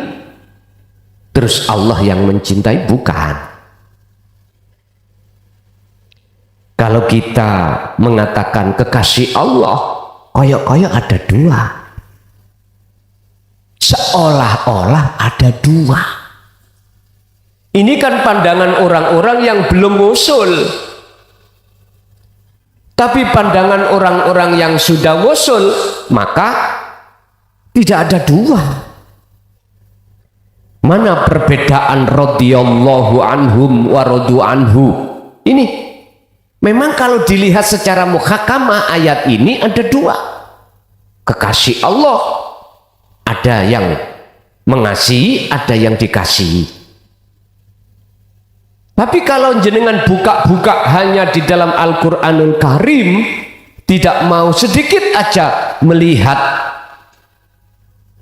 terus Allah yang mencintai, bukan. Kalau kita mengatakan kekasih Allah, koyok-koyok ada dua, seolah-olah ada dua. Ini kan pandangan orang-orang yang belum usul. Tapi pandangan orang-orang yang sudah wusul, maka tidak ada dua. Mana perbedaan radhiyallahu anhum wa radu anhu? Ini memang kalau dilihat secara muhakamah ayat ini ada dua. Kekasih Allah, ada yang mengasihi, ada yang dikasihi. Tapi kalau jenengan buka-buka hanya di dalam Al-Quranul Karim, tidak mau sedikit aja melihat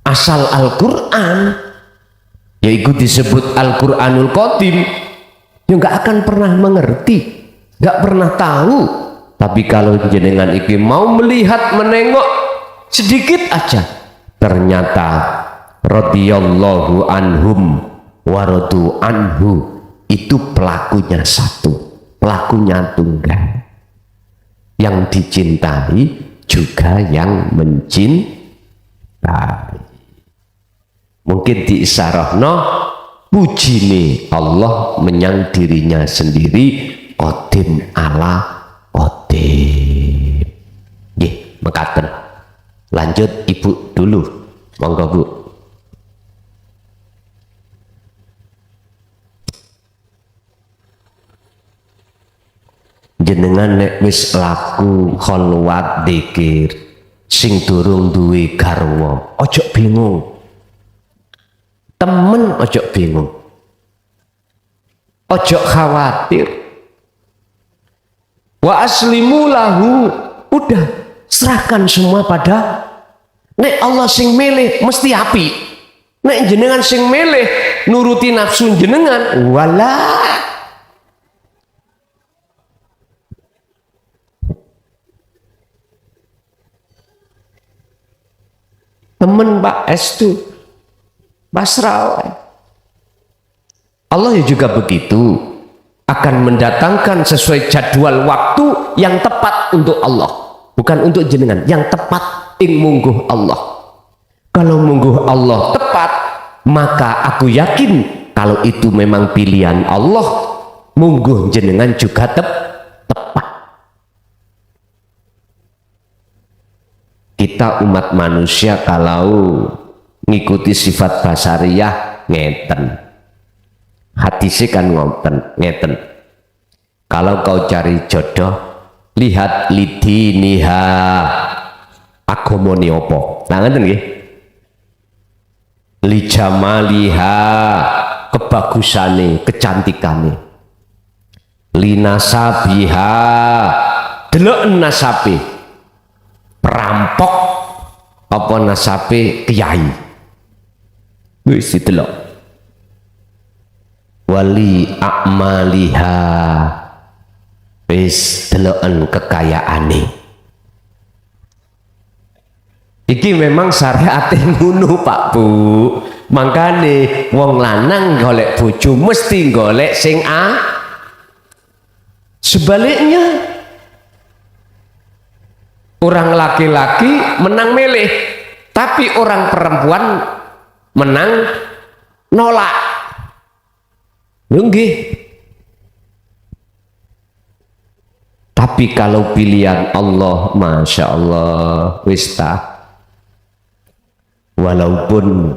asal Al-Quran, yaitu disebut Al-Quranul Qadim, ya nggak akan pernah mengerti, nggak pernah tahu. Tapi kalau jenengan iki mau melihat, menengok sedikit aja, ternyata radhiyallahu anhum wa radu anhu, itu pelakunya satu, pelakunya tunggal, yang dicintai juga yang mencintai. Mungkin diisyarahno pujine Allah menyang dirinya sendiri, qadim ala qadim. Nggih, mekaten. Lanjut Ibu dulu, monggo Bu. Jenengan nek wis laku kholwat dzikir sing durung duwe garwa, ojo bingung. Temen ojo bingung. Ojo khawatir. Wa aslimu lahu, udah serahkan semua pada nek Allah sing milih mesti api. Nek jenengan sing milih nuruti nafsu jenengan, walah. Temen Pak Estu pasrah. Allah juga begitu, akan mendatangkan sesuai jadwal waktu yang tepat untuk Allah, bukan untuk jenengan, yang tepat ing mungguh Allah. Kalau mungguh Allah tepat, maka aku yakin kalau itu memang pilihan Allah, mungguh jenengan juga tepat. Kita umat manusia kalau ngikuti sifat basariyah ngeten, hadisnya kan ngeten. Kalau kau cari jodoh, lihat lidiniha, agamane apa. Nah ngeten nggih. Li jamaliha, kebagusane, kecantikane. Li nasabiha, delok nasabe. Perampok apa nasabe kiai. Wis didelok. Wali a'maliha, wis deloken kekayaane. Iki memang syariate ngono Pak Bu. Mangkane wong lanang golek bojo mesti golek sing a. Sebaliknya orang laki-laki menang milih, tapi orang perempuan menang nolak. Nggih. Tapi kalau pilihan Allah, Masya Allah, wis walaupun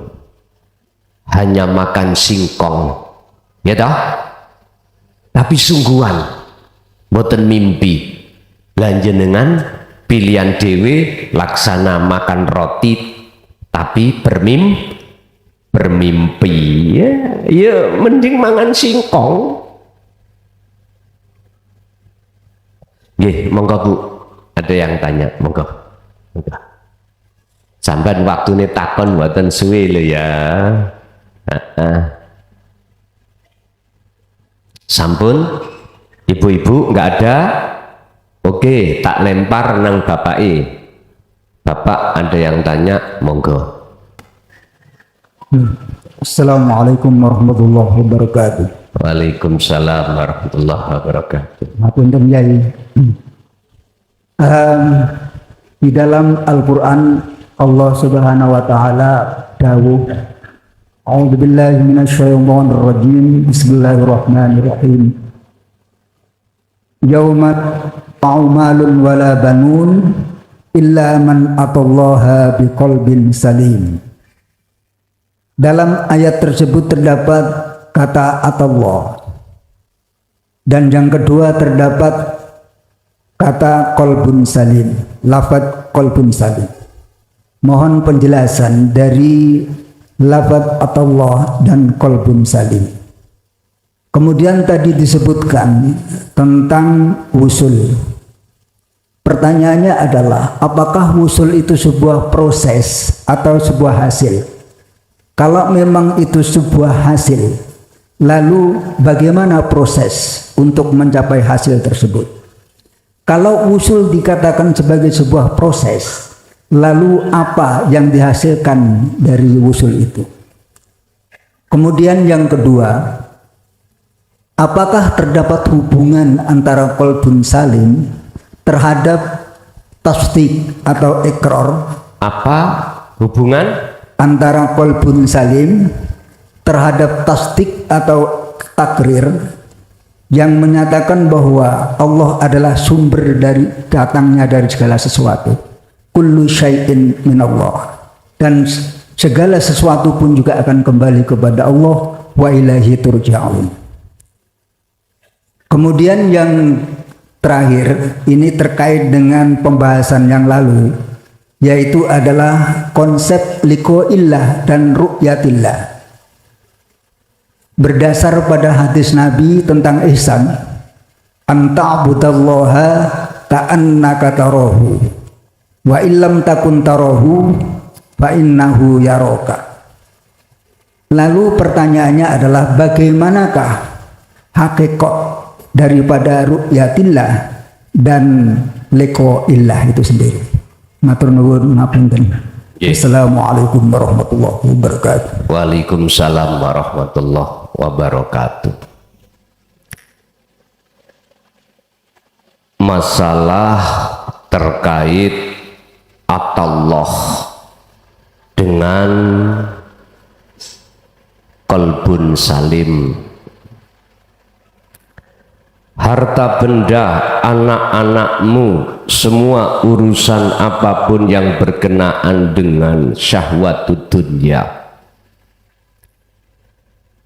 hanya makan singkong, ya toh, tapi sungguhan, boten mimpi. Lanjenengan pilihan dewe laksana makan roti, tapi bermimpi, ya mending mangan singkong. Nggih, monggo Bu, ada yang tanya, monggo. Sampai waktune takon mboten suwe lho ya. Sampun, ibu-ibu nggak ada? Oke, tak lempar nang bapake. Bapak ada yang tanya, monggo. Assalamualaikum warahmatullahi wabarakatuh. Waalaikumsalam warahmatullahi wabarakatuh. Ngapunten Yai. Di dalam Al-Quran Allah Subhanahu wa taala dawuh, A'udzubillahi minasyaitonir rajim. Bismillahirrahmanirrahim. Yauma ta'malun wala banun illa man atallaha biqalbin salim. Dalam ayat tersebut terdapat kata atallah, dan yang kedua terdapat kata qalbun salim, lafaz qalbun salim. Mohon penjelasan dari lafaz atallah dan qalbun salim. Kemudian tadi disebutkan tentang wusul. Pertanyaannya adalah, apakah wusul itu sebuah proses atau sebuah hasil? Kalau memang itu sebuah hasil, lalu bagaimana proses untuk mencapai hasil tersebut? Kalau wusul dikatakan sebagai sebuah proses, lalu apa yang dihasilkan dari wusul itu? Kemudian yang kedua, apakah terdapat hubungan antara qalbun salim terhadap tasdik atau ikrar? Apa hubungan Antara qalbun salim terhadap tasdik atau takrir yang menyatakan bahwa Allah adalah sumber dari datangnya dari segala sesuatu. Kullu syai'in minallah, dan segala sesuatu pun juga akan kembali kepada Allah, wa ilaihi turja'un. Kemudian yang terakhir ini terkait dengan pembahasan yang lalu, yaitu adalah konsep liqa'illah dan ru'yatillah. Berdasar pada hadis Nabi tentang ihsan, anta'budallaha ka'annaka tarahu wa illam takun tarahu fa innahu yaraka. Lalu pertanyaannya adalah, bagaimanakah hakikat daripada ru'yatillah dan liqa'illah itu sendiri? Matur nuwun ngapunten. Assalamualaikum warahmatullahi wabarakatuh. Waalaikumsalam warahmatullahi wabarakatuh. Masalah terkait atallah dengan qalbun salim, harta benda, anak-anakmu, semua urusan apapun yang berkenaan dengan syahwatud dunya,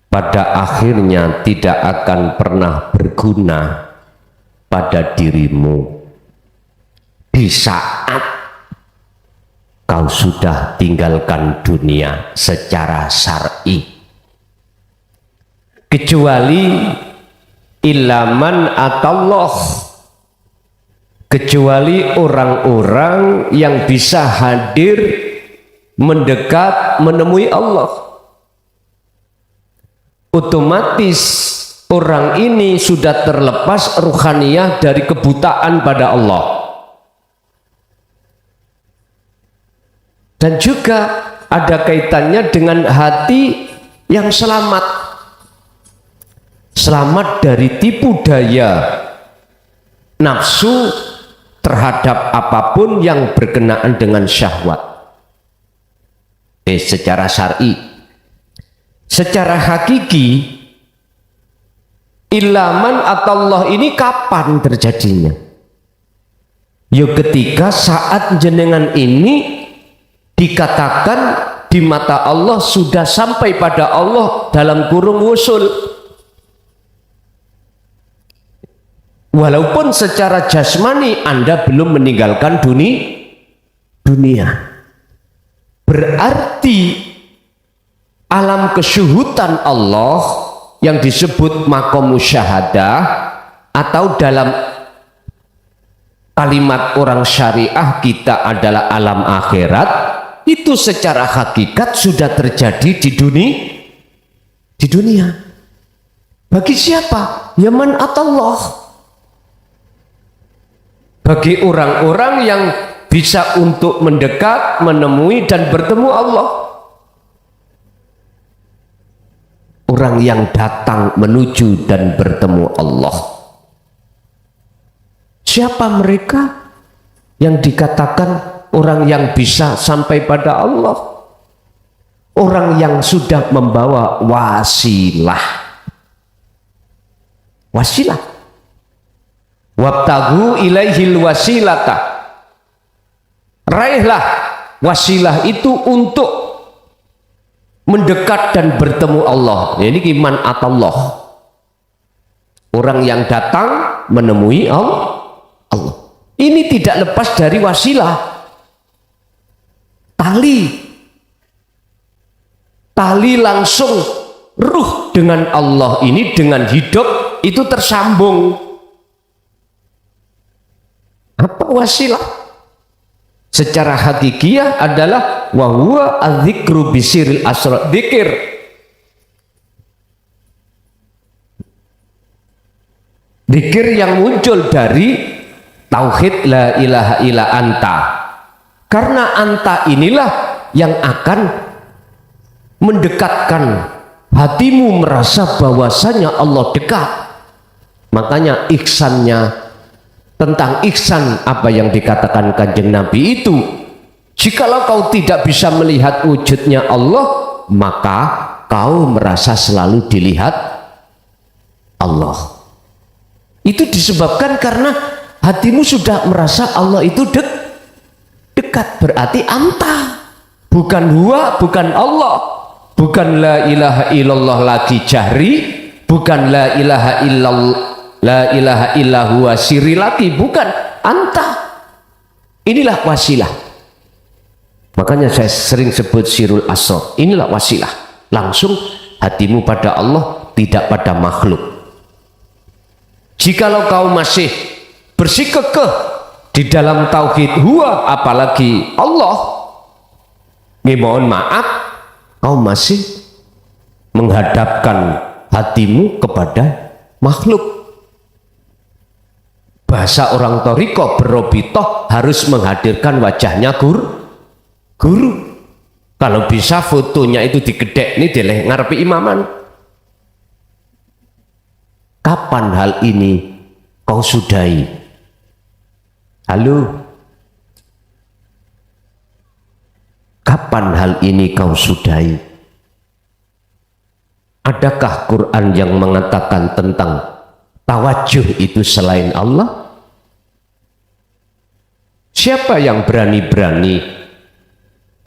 pada akhirnya tidak akan pernah berguna pada dirimu di saat kau sudah tinggalkan dunia secara syar'i, kecuali ilaman atallah, kecuali orang-orang yang bisa hadir mendekat menemui Allah. Otomatis orang ini sudah terlepas ruhaniyah dari kebutaan pada Allah. Dan juga ada kaitannya dengan hati yang selamat. Selamat dari tipu daya nafsu terhadap apapun yang berkenaan dengan syahwat. Secara syar'i. Secara hakiki, ilaman atallah ini kapan terjadinya? Yo ketika saat jenengan ini dikatakan di mata Allah sudah sampai pada Allah dalam kurung wusul. Walaupun secara jasmani Anda belum meninggalkan dunia. Berarti alam kesyuhudan Allah yang disebut maqam musyahadah, atau dalam kalimat orang syariah kita adalah alam akhirat, itu secara hakikat sudah terjadi di dunia. Bagi siapa? Ya man atallah. Bagi orang-orang yang bisa untuk mendekat, menemui dan bertemu Allah. Orang yang datang menuju dan bertemu Allah. Siapa mereka yang dikatakan orang yang bisa sampai pada Allah? Orang yang sudah membawa wasilah. Wasilah. Wabtagu ilaihil wasilata. Raihlah wasilah itu untuk mendekat dan bertemu Allah. Ini iman atallah. Orang yang datang menemui Allah. Ini tidak lepas dari wasilah. Tali langsung ruh dengan Allah ini dengan hidup itu tersambung. Apa wasilah? Secara hakikiyah adalah wa huwa adzikru bisiril asrar, dzikir. Dzikir yang muncul dari tauhid la ilaha illa anta. Karena anta inilah yang akan mendekatkan hatimu merasa bahwasanya Allah dekat. Makanya ihsannya, tentang ihsan apa yang dikatakan Kanjeng Nabi itu, jikalau kau tidak bisa melihat wujudnya Allah, maka kau merasa selalu dilihat Allah. Itu disebabkan karena hatimu sudah merasa Allah itu dekat. Berarti anta, bukan huwa, bukan Allah, bukan la ilaha illallah lagi jahri, bukan la ilaha illallah, la ilaha illa huwa sirri lagi, bukan, anta. Inilah wasilah. Makanya saya sering sebut sirul asrar. Inilah wasilah. Langsung hatimu pada Allah, tidak pada makhluk. Jikalau kau masih bersikukuh di dalam tauhid huwa, apalagi Allah, mohon maaf, kau masih menghadapkan hatimu kepada makhluk. Bahasa orang Toriko berobitoh harus menghadirkan wajahnya guru. Kalau bisa fotonya itu digedek nih dileh ngarepi imaman. Kapan hal ini kau sudahi? Halo? Kapan hal ini kau sudahi? Adakah Quran yang mengatakan tentang tawajuh itu selain Allah? Siapa yang berani-berani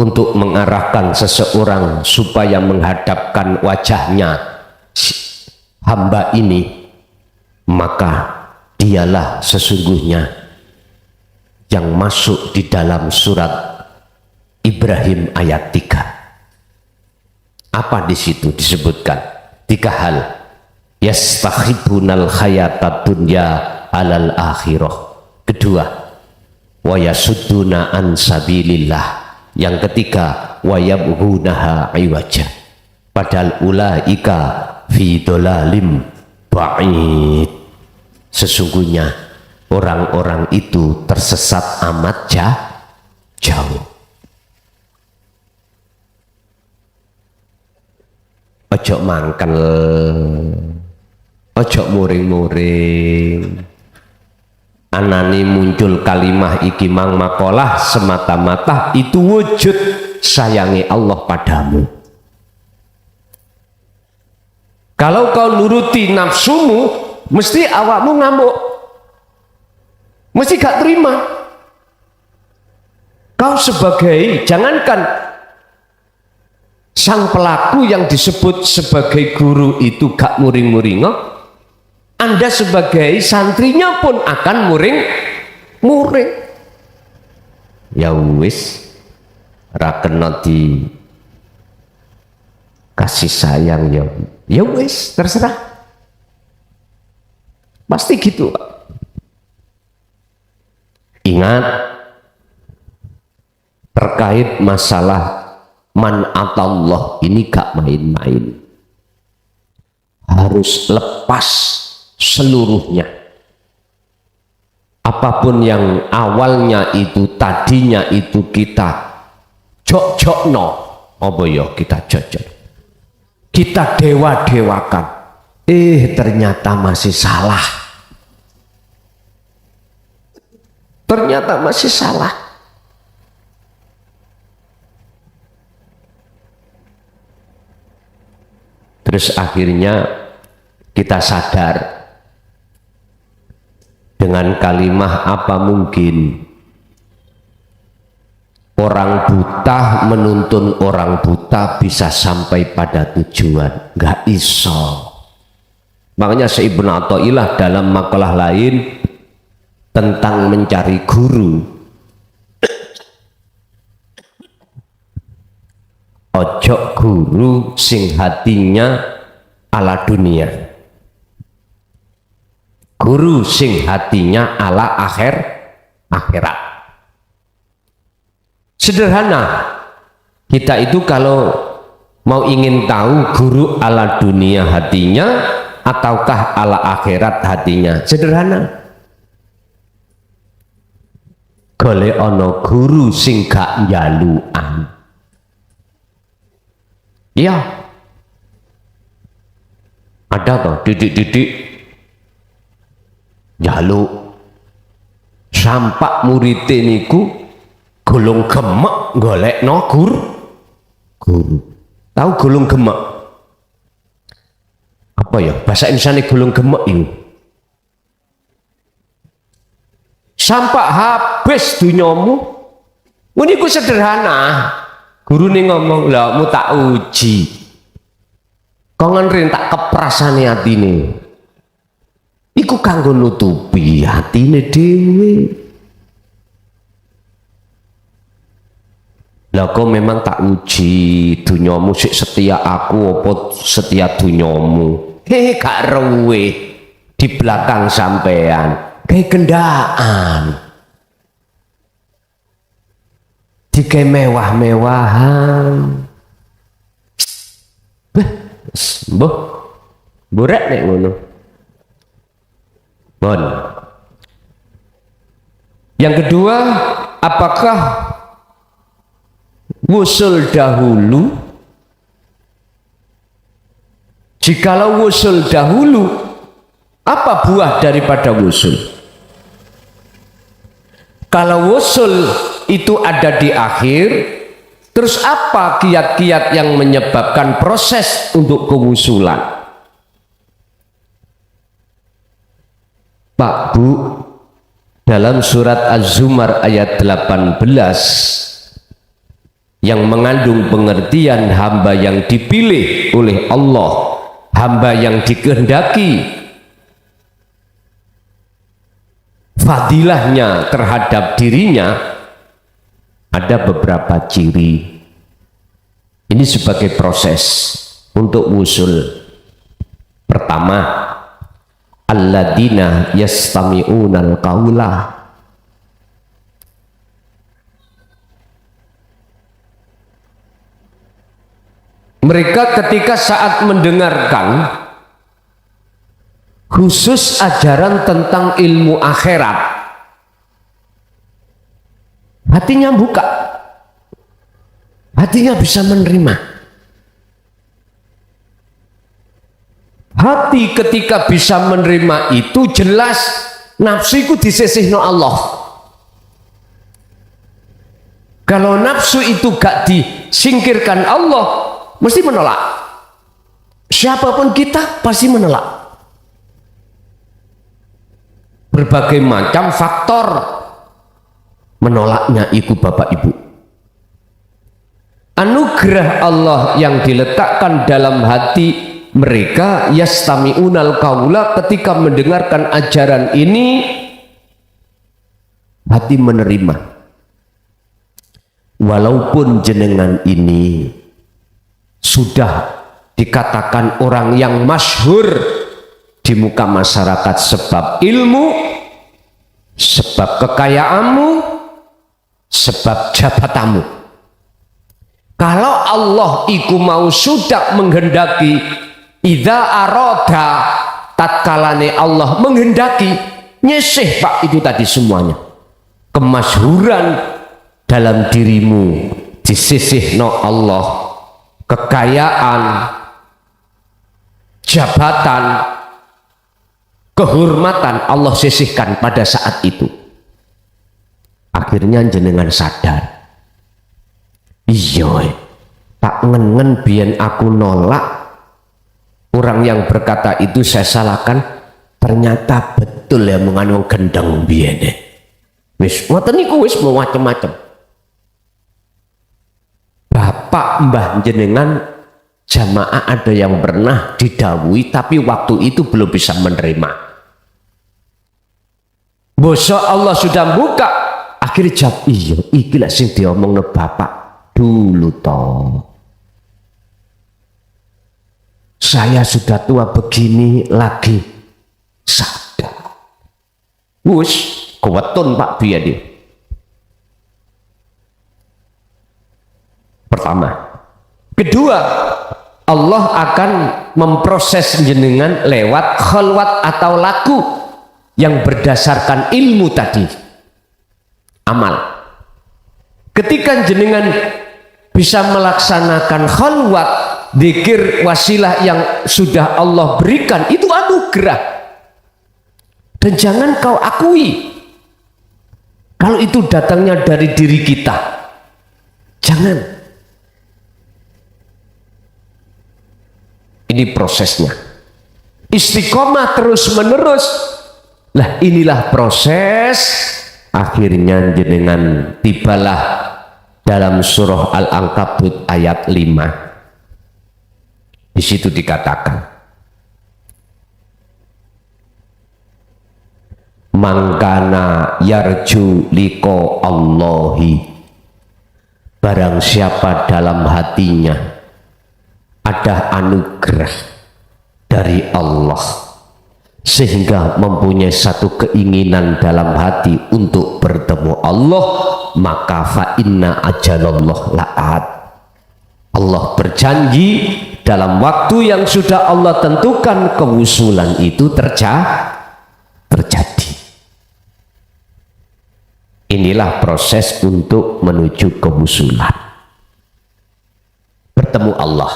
untuk mengarahkan seseorang supaya menghadapkan wajahnya hamba ini? Maka dialah sesungguhnya yang masuk di dalam surat Ibrahim ayat 3. Apa di situ disebutkan? 3 hal. Yastakhibunal hayatad dunya alal akhirah. Kedua, wa yasudduna an sabilillah. Yang ketiga, wa yabghunaha iwaja. Padahal ulaika fi dhalalim ba'id. Sesungguhnya orang-orang itu tersesat amat jauh. Ojo mangkel, ojo muring-muring. Anani muncul kalimah iki mang makolah semata-mata itu wujud sayangi Allah padamu. Kalau kau nuruti nafsumu, mesti awakmu ngamuk, mesti gak terima. Kau sebagai, jangankan sang pelaku yang disebut sebagai guru itu gak muring-muringo, Anda sebagai santrinya pun akan muring-muring. Ya wis, ra kena di kasih sayang, ya wis, terserah. Pasti gitu. Ingat, terkait masalah man atallah ini gak main-main. Harus lepas seluruhnya. Apapun yang awalnya itu, tadinya itu kita jok-jokno, apa ya kita jok-jok, kita dewa-dewakan, ternyata masih salah. Ternyata masih salah. Terus akhirnya kita sadar dengan kalimah, apa mungkin orang buta menuntun orang buta bisa sampai pada tujuan? Gak iso. Makanya Syekh Ibnu Athaillah dalam makalah lain tentang mencari guru, ojo guru sing hatinya ala dunia, guru sing hatinya ala akhirat. Sederhana, kita itu kalau mau ingin tahu guru ala dunia hatinya ataukah ala akhirat hatinya, sederhana, golek ono guru sing gak njalukan. Iya, ada toh didik-didik jaluk sampak murid niku golong gemek golek no guru. Tahu golong gemek apa ya bahasa Indonesia? Golong gemek itu sampak habis dunyamu. Ini ku sederhana. Guru nih ngomong, lah mu tak uji, kau ngerin tak keprasane hatine, iku kanggo nutupi hatine dewe. Lah kau memang tak uji dunyamu sik setia aku apa setia dunyamu? Gak rewe di belakang sampean kayak gendaan. Dikai mewah-mewahan, burek nek ngono. Bon. Yang kedua, apakah wusul dahulu? Jikalau wusul dahulu, apa buah daripada wusul? Kalau wusul itu ada di akhir, terus apa kiat-kiat yang menyebabkan proses untuk kewusulan? Pak Bu, dalam surat Az-Zumar ayat 18 yang mengandung pengertian hamba yang dipilih oleh Allah, hamba yang dikehendaki fadilahnya terhadap dirinya, ada beberapa ciri. Ini sebagai proses untuk wusul. Pertama, alladzina yastami'unal qaula. Mereka ketika saat mendengarkan khusus ajaran tentang ilmu akhirat, hatinya buka, hatinya bisa menerima. Hati ketika bisa menerima itu jelas nafsiku disisihno Allah. Kalau nafsu itu gak disingkirkan Allah, mesti menolak. Siapapun kita pasti menolak. Berbagai macam faktor menolaknya itu Bapak Ibu. Anugerah Allah yang diletakkan dalam hati mereka, yastami'unal qaula, ketika mendengarkan ajaran ini hati menerima. Walaupun jenengan ini sudah dikatakan orang yang masyhur di muka masyarakat sebab ilmu, sebab kekayaanmu, sebab jabatanmu. Kalau Allah iku mau sudah menghendaki, idza aroda, tatkalane Allah menghendaki, nyeseh Pak itu tadi semuanya. Kemasyhuran dalam dirimu disisihno Allah, kekayaan, jabatan, kehormatan Allah sisihkan pada saat itu. Akhirnya jenengan sadar, iya tak ngen biyen aku nolak, orang yang berkata itu saya salahkan, ternyata betul ya mengandung gendeng biyen. Wis ngoten niku wis macam-macam. Bapak mbah jenengan jamaah ada yang pernah didawui tapi waktu itu belum bisa menerima. Bosok Allah sudah buka, akhirnya jawab, iya iki lah sing diomongno bapak dulu toh. Saya sudah tua begini lagi sadar. Wus kuwetun Pak biyen dia. Pertama. Kedua, Allah akan memproses jenengan lewat khalwat atau laku yang berdasarkan ilmu tadi, amal. Ketika jenengan bisa melaksanakan khalwat, zikir, wasilah yang sudah Allah berikan, itu anugerah. Dan jangan kau akui kalau itu datangnya dari diri kita. Jangan. Ini prosesnya. Istiqomah terus menerus. Lah inilah proses. Akhirnya jenengan tibalah dalam surah Al-Ankabut ayat 5. Di situ dikatakan, mangkana yarju liko Allahi, barang siapa dalam hatinya ada anugerah dari Allah sehingga mempunyai satu keinginan dalam hati untuk bertemu Allah, maka fa inna ajalallah la'at. Allah berjanji dalam waktu yang sudah Allah tentukan kewusulan itu terjadi. Inilah proses untuk menuju kewusulan. Bertemu Allah.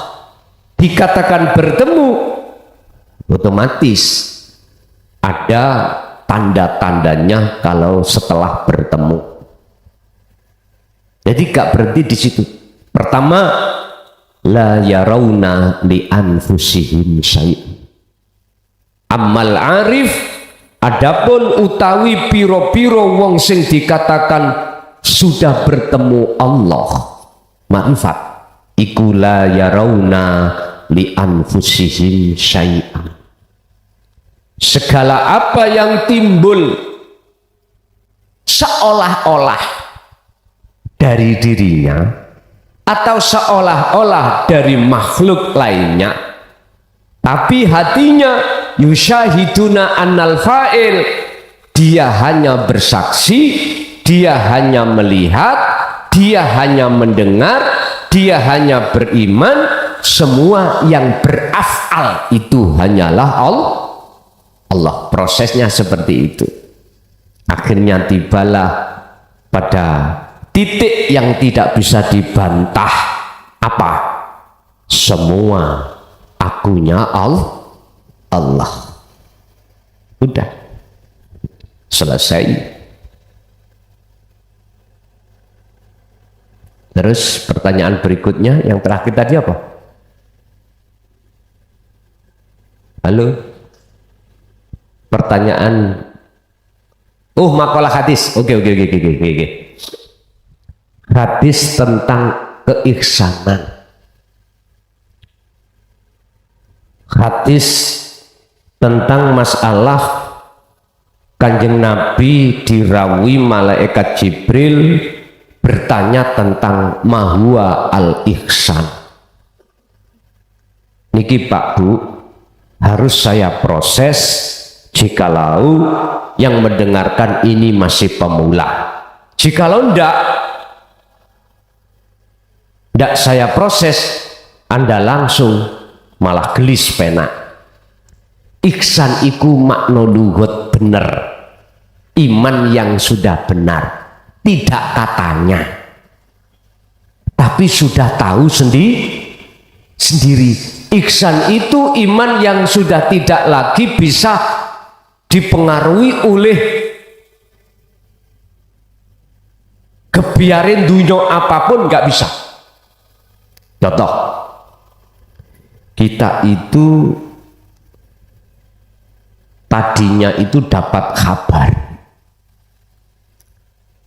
Dikatakan bertemu, otomatis ada tanda-tandanya kalau setelah bertemu. Jadi gak berhenti di situ. Pertama, la yarawna li anfusihim syai'. Amal arif, adapun utawi piro-piro wong sing dikatakan sudah bertemu Allah, ma'rifat, iku la yarawna li anfusihim syai'an. Segala apa yang timbul seolah-olah dari dirinya atau seolah-olah dari makhluk lainnya, tapi hatinya yusyahiduna annal fa'il, dia hanya bersaksi, dia hanya melihat, dia hanya mendengar, dia hanya beriman, semua yang beraf'al itu hanyalah Allah. Prosesnya seperti itu. Akhirnya tibalah pada titik yang tidak bisa dibantah. Apa? Semua akunya Allah. Udah selesai. Terus pertanyaan berikutnya yang terakhir tadi apa? Halo? Pertanyaan. Oh, makalah hadis. Oke. Hadis tentang keihsanan. Hadis tentang masalah Kanjeng Nabi dirawi malaikat Jibril bertanya tentang mahwa al-ihsan. Niki Pak Bu, harus saya proses jikalau yang mendengarkan ini masih pemula. Jikalau ndak saya proses, Anda langsung malah gelis pena. Ihsan iku makna luhut bener, iman yang sudah benar, tidak katanya, tapi sudah tahu sendiri. Ihsan itu iman yang sudah tidak lagi bisa dipengaruhi oleh kebiarin dunia apapun, nggak bisa. Contoh, kita itu tadinya itu dapat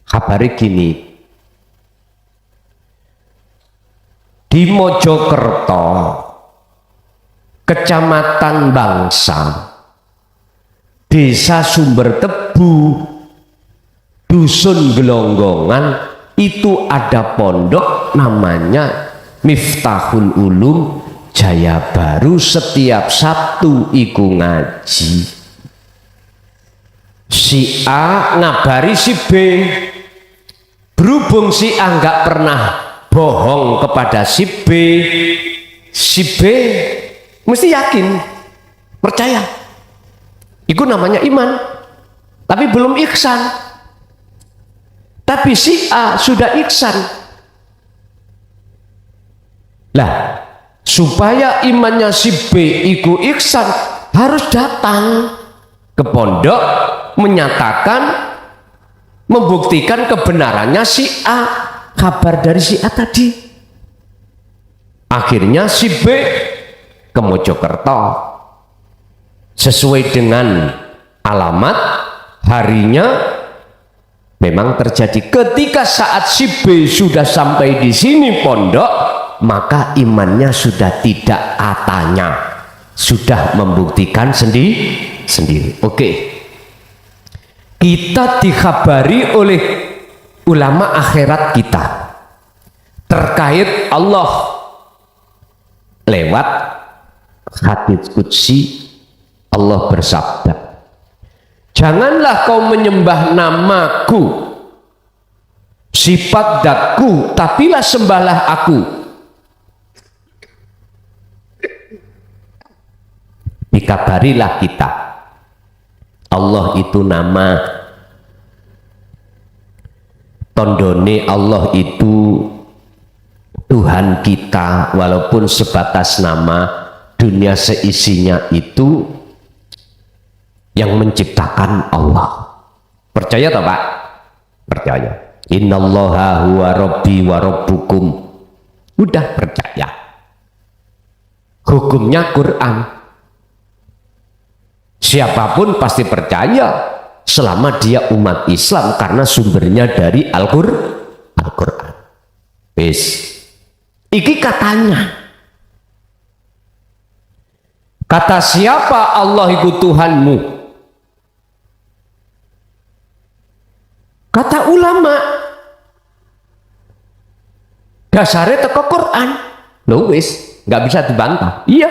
kabarnya gini, di Mojokerto, Kecamatan Bangsa, Desa Sumber Tebu, Dusun Gelonggongan, itu ada pondok namanya Miftahul Ulum Jaya Baru. Setiap Sabtu iku ngaji. Si A ngabari si B, berhubung si A nggak pernah bohong kepada si B mesti yakin, percaya. Itu namanya iman, tapi belum ihsan. Tapi si A sudah ihsan. Lah, supaya imannya si B itu ihsan, harus datang ke pondok menyatakan, membuktikan kebenarannya si A, kabar dari si A tadi. Akhirnya si B ke Mojokerto sesuai dengan alamat, harinya memang terjadi. Ketika saat si B sudah sampai di sini pondok, maka imannya sudah tidak katanya, sudah membuktikan sendiri. Oke, kita dikhabari oleh ulama akhirat kita terkait Allah lewat hadits qudsi. Allah bersabda, janganlah kau menyembah namaku, sifat datku, tapilah sembahlah aku. Dikabarilah kita, Allah itu nama, tondone Allah itu Tuhan kita, walaupun sebatas nama. Dunia seisinya itu yang menciptakan Allah. Percaya tak Pak? Percaya. Innallaha huwa rabbi wa rabbukum. Udah percaya. Hukumnya Quran. Siapapun pasti percaya selama dia umat Islam, karena sumbernya dari Al-Quran. Wis. Iki katanya. Kata siapa Allah itu Tuhanmu? Kata ulama. Dasarnya teko Quran. Lho wis, nggak bisa dibantah. Iya,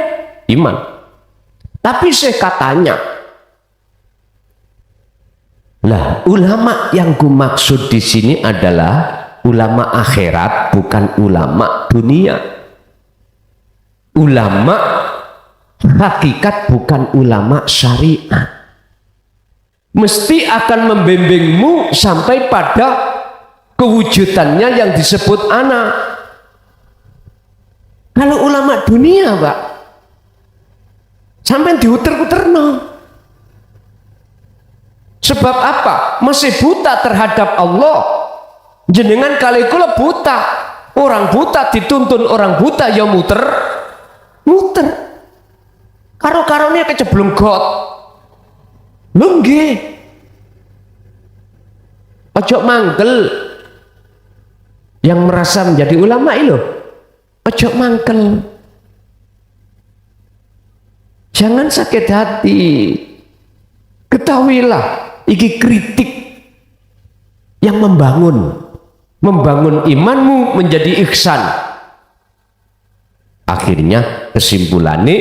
iman. Tapi saya katanya, lah ulama yang ku maksud di sini adalah ulama akhirat, bukan ulama dunia. Ulama hakikat, bukan ulama syariat. Mesti akan membimbingmu sampai pada kewujudannya yang disebut anak. Kalau ulama dunia, Pak, sampai diuter-uter no. Sebab apa? Masih buta terhadap Allah. Jenengan kali kula buta. Orang buta dituntun orang buta ya muter. Karo-karonya keceblung got. Lho nggih. Ojo mangkel. Yang merasa menjadi ulama itu. Ojo mangkel. Jangan sakit hati. Ketahuilah, iki kritik yang membangun imanmu menjadi ihsan. Akhirnya kesimpulannya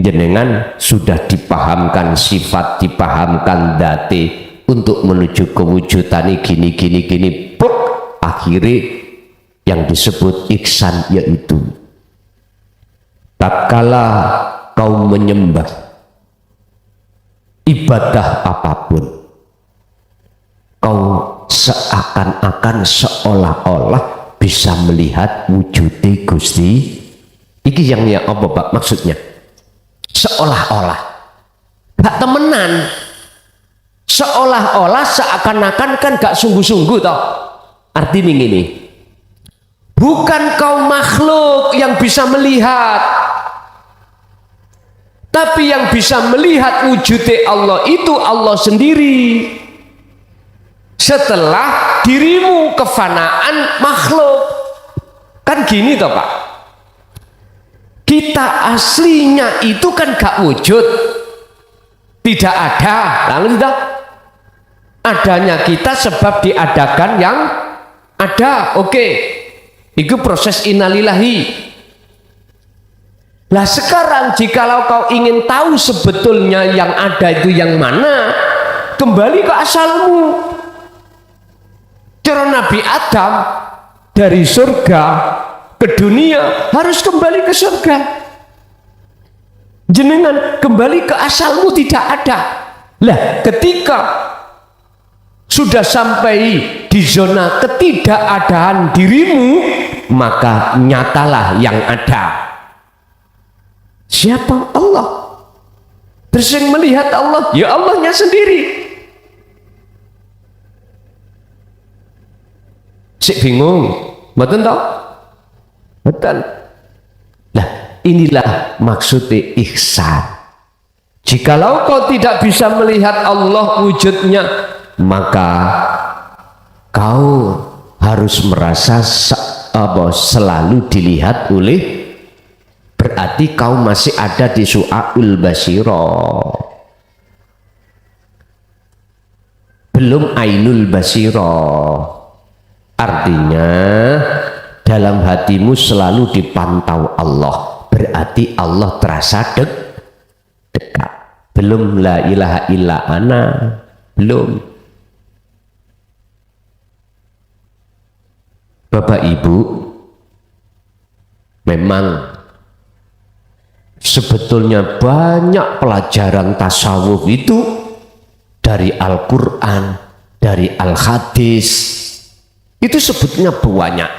jenengan sudah dipahamkan sifat, dipahamkan dati untuk menuju kewujudan gini. Akhirnya yang disebut ihsan yaitu tatkala kau menyembah ibadah apapun, kau seakan-akan seolah-olah bisa melihat wujudnya Gusti. Iki yang ya apa Pak maksudnya? Seolah-olah, gak temenan. Seolah-olah, seakan-akan kan gak sungguh-sungguh toh. Artinya ini, bukan kau makhluk yang bisa melihat, tapi yang bisa melihat wujudnya Allah itu Allah sendiri. Setelah dirimu kefanaan makhluk. Kan gini toh Pak, kita aslinya itu kan gak wujud, tidak ada. Lalu tidak adanya kita sebab diadakan yang ada. Oke, itu proses innalillahi. Lah sekarang jikalau kau ingin tahu sebetulnya yang ada itu yang mana, kembali ke asalmu. Cara Nabi Adam dari surga ke dunia harus kembali ke surga. Jenengan kembali ke asalmu tidak ada. Lah ketika sudah sampai di zona ketidakadaan dirimu, maka nyatalah yang ada. Siapa? Allah. Terus yang melihat Allah, ya Allahnya sendiri. Sik bingung, betul toh? Betul. Nah, inilah maksudnya ihsan. Jikalau kau tidak bisa melihat Allah wujudnya, maka kau harus merasa selalu dilihat oleh, berarti kau masih ada di su'aul basiro, belum ainul basiro. Artinya dalam hatimu selalu dipantau Allah, berarti Allah terasa dekat. Belum la ilaha illa ana, belum. Bapak Ibu, memang sebetulnya banyak pelajaran tasawuf itu dari Al-Quran, dari Al-Hadis. Itu sebetulnya banyak.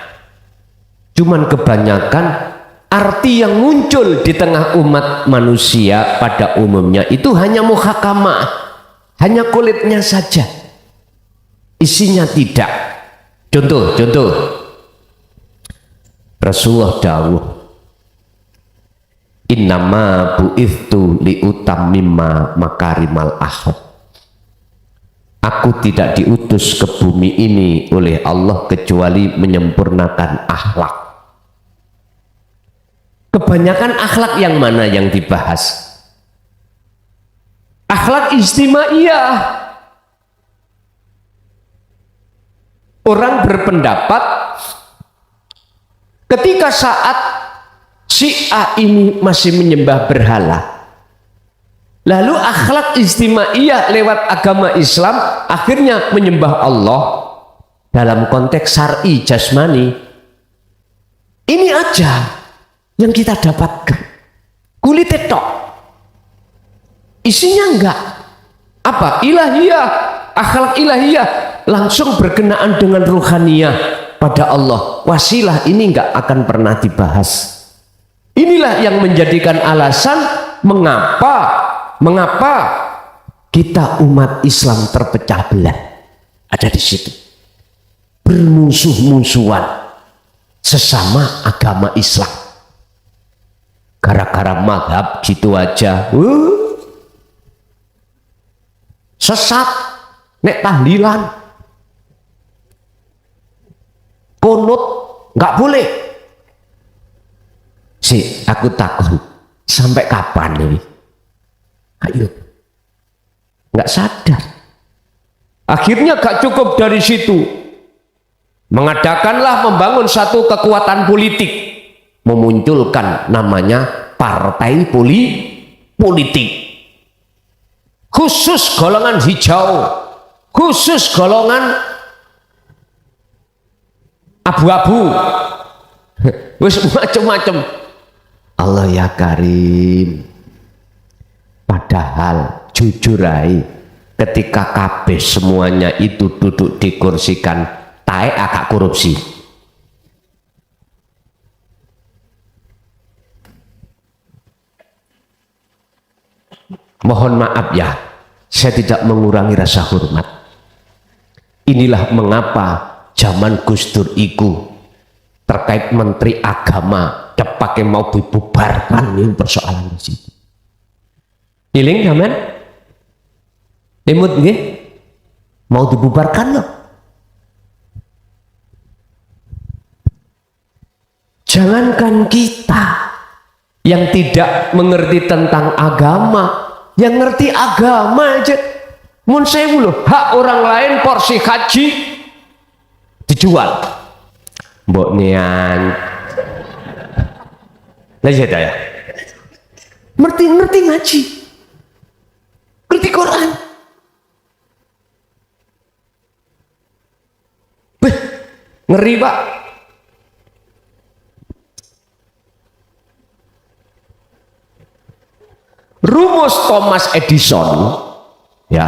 Cuman kebanyakan arti yang muncul di tengah umat manusia pada umumnya itu hanya muhakamah, hanya kulitnya saja, isinya tidak. Contoh Rasulullah dawuh, innama bu'ithtu liutammima makarimal akhlaq. Aku tidak diutus ke bumi ini oleh Allah kecuali menyempurnakan akhlak. Kebanyakan akhlak yang mana yang dibahas? Akhlak istimaiyah. Orang berpendapat Ketika saat Syiah ini masih menyembah berhala, lalu akhlak istimaiyah lewat agama Islam akhirnya menyembah Allah dalam konteks syar'i jasmani. Ini aja yang kita dapatkan, kulit tok, isinya enggak apa ilahiyah, akhlak ilahiyah langsung berkenaan dengan ruhaniyah pada Allah. Wasilah ini enggak akan pernah dibahas. Inilah yang menjadikan alasan mengapa kita umat Islam terpecah belah. Ada di situ, bermusuh-musuhan sesama agama Islam gara-gara madhab gitu aja. Sesat nek tahlilan kunut nggak boleh. Aku takut sampai kapan ini? Ayo, nggak sadar. Akhirnya gak cukup dari situ, mengadakanlah membangun satu kekuatan politik, memunculkan namanya partai politik, khusus golongan hijau, khusus golongan abu-abu, wis macam-macam. Allah ya Karim. Padahal jujur aja, ketika kabeh semuanya itu duduk dikursikan, tae agak korupsi. Mohon maaf ya, saya tidak mengurangi rasa hormat. Inilah mengapa zaman Gus Dur iku terkait menteri agama pakai mau dibubarkan, ini persoalan di situ. Iling zaman imut nggih mau dibubarkan loh. Jangankan kita yang tidak mengerti tentang agama, yang ngerti agama aja mun sewu loh, hak orang lain porsi haji dijual. Mbok nian lah ya, ngerti ngaji, ngerti Quran. Beh, ngeri Pak. Rumus Thomas Edison, ya,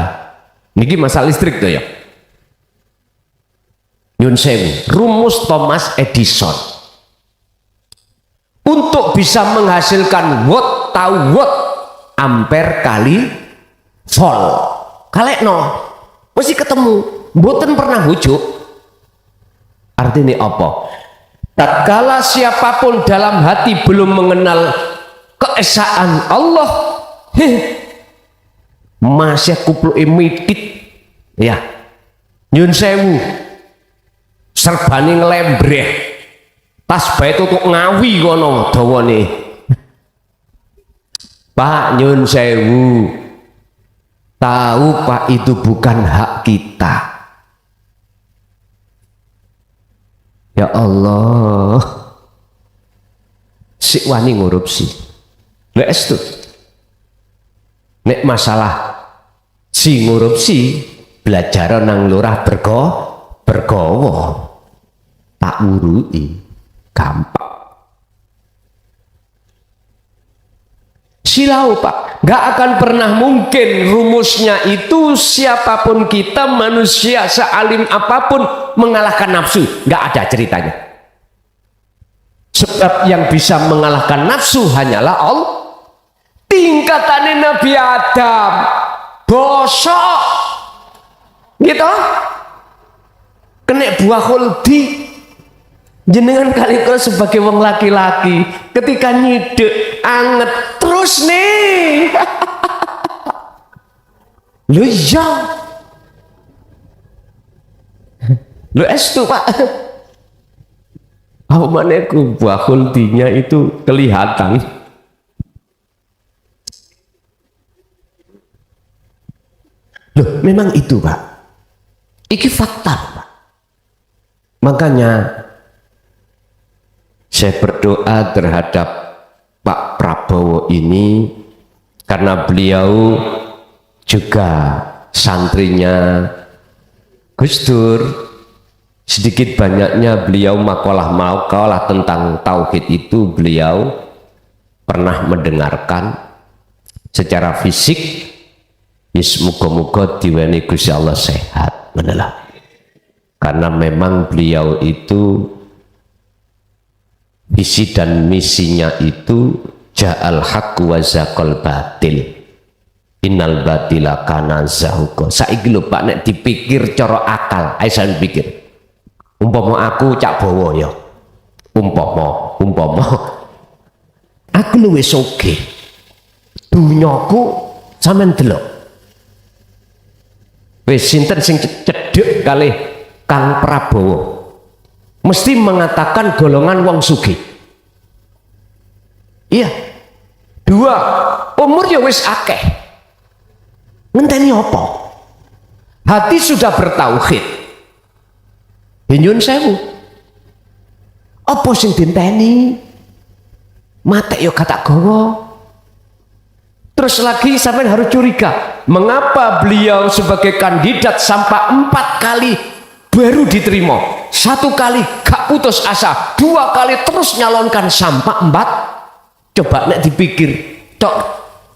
niki masalah listrik tuh ya. Nyun sewu, rumus Thomas Edison untuk bisa menghasilkan watt tahu watt ampere kali volt kalekno mesti ketemu, mboten pernah bujuk. Artinya apa? Tatkala siapapun dalam hati belum mengenal keesaan Allah, masih kupluke midit ya, nyun sewu serbane nglembreh, tas bae tutuk ngawi kono dawane. Pak nyun sewu, tahu Pak itu bukan hak kita. Ya Allah, si wani ngurupsi. Lek estu nek masalah si ngurupsi belajar nang lurah bergowo tak urui gampang. Silau Pak, nggak akan pernah mungkin rumusnya itu siapapun kita manusia sealim apapun mengalahkan nafsu, nggak ada ceritanya. Sebab yang bisa mengalahkan nafsu hanyalah Allah. Tingkatannya Nabi Adam bosok gitu, kena buah khuldi. Jenengan kali kau sebagai wong laki-laki ketika nyidek anget terus nih. Lu ya lu estu Pak, apa mana ku buah khuldinya itu kelihatan. Loh memang itu Pak, iki fakta Pak. Makanya saya berdoa terhadap Pak Prabowo ini karena beliau juga santrinya Gus Dur. Sedikit banyaknya beliau makalah-makalah tentang tauhid itu beliau pernah mendengarkan secara fisik. Muga-muga diweni Gusti Allah sehat menelah. Karena memang beliau itu visi dan misinya itu ja'al haqq wa zaqal batil innal batila kana zahuqa. Saiki lho Pak, nek dipikir cara akal, ayo sampeyan pikir. Umpama aku Cak Bowo ya. Umpama aku luwih sugih. Dunyaku sampean delok. Wis sinten sing cedhek kalih Kang Prabowo? Mesti mengatakan golongan wong sugih. Iya. 2, umur ya wis akeh. Ngenteni apa? Hati sudah bertauhid. Nyun sewu. Apa sing dinteni? Mate yo kata gowo. Terus lagi sampai harus curiga, mengapa beliau sebagai kandidat sampai 4 kali baru diterima, 1 kali gak putus asa, 2 kali terus nyalonkan sampai 4. Coba nek dipikir, tok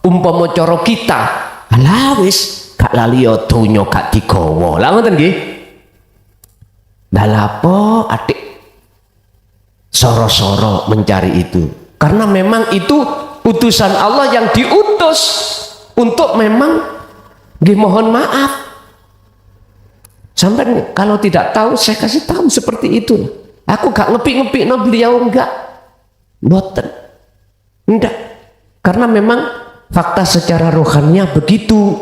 umpama cara kita, alah wis gak lali yo donya gak digawa. Lah ngoten nggih. Lah lapo adik soro-soro mencari itu? Karena memang itu utusan Allah yang diutus untuk memang mohon maaf. Sampai kalau tidak tahu saya kasih tahu seperti itu. Aku gak ngepi-ngepi no beliau enggak. Boten. Enggak. Karena memang fakta secara rohaninya begitu.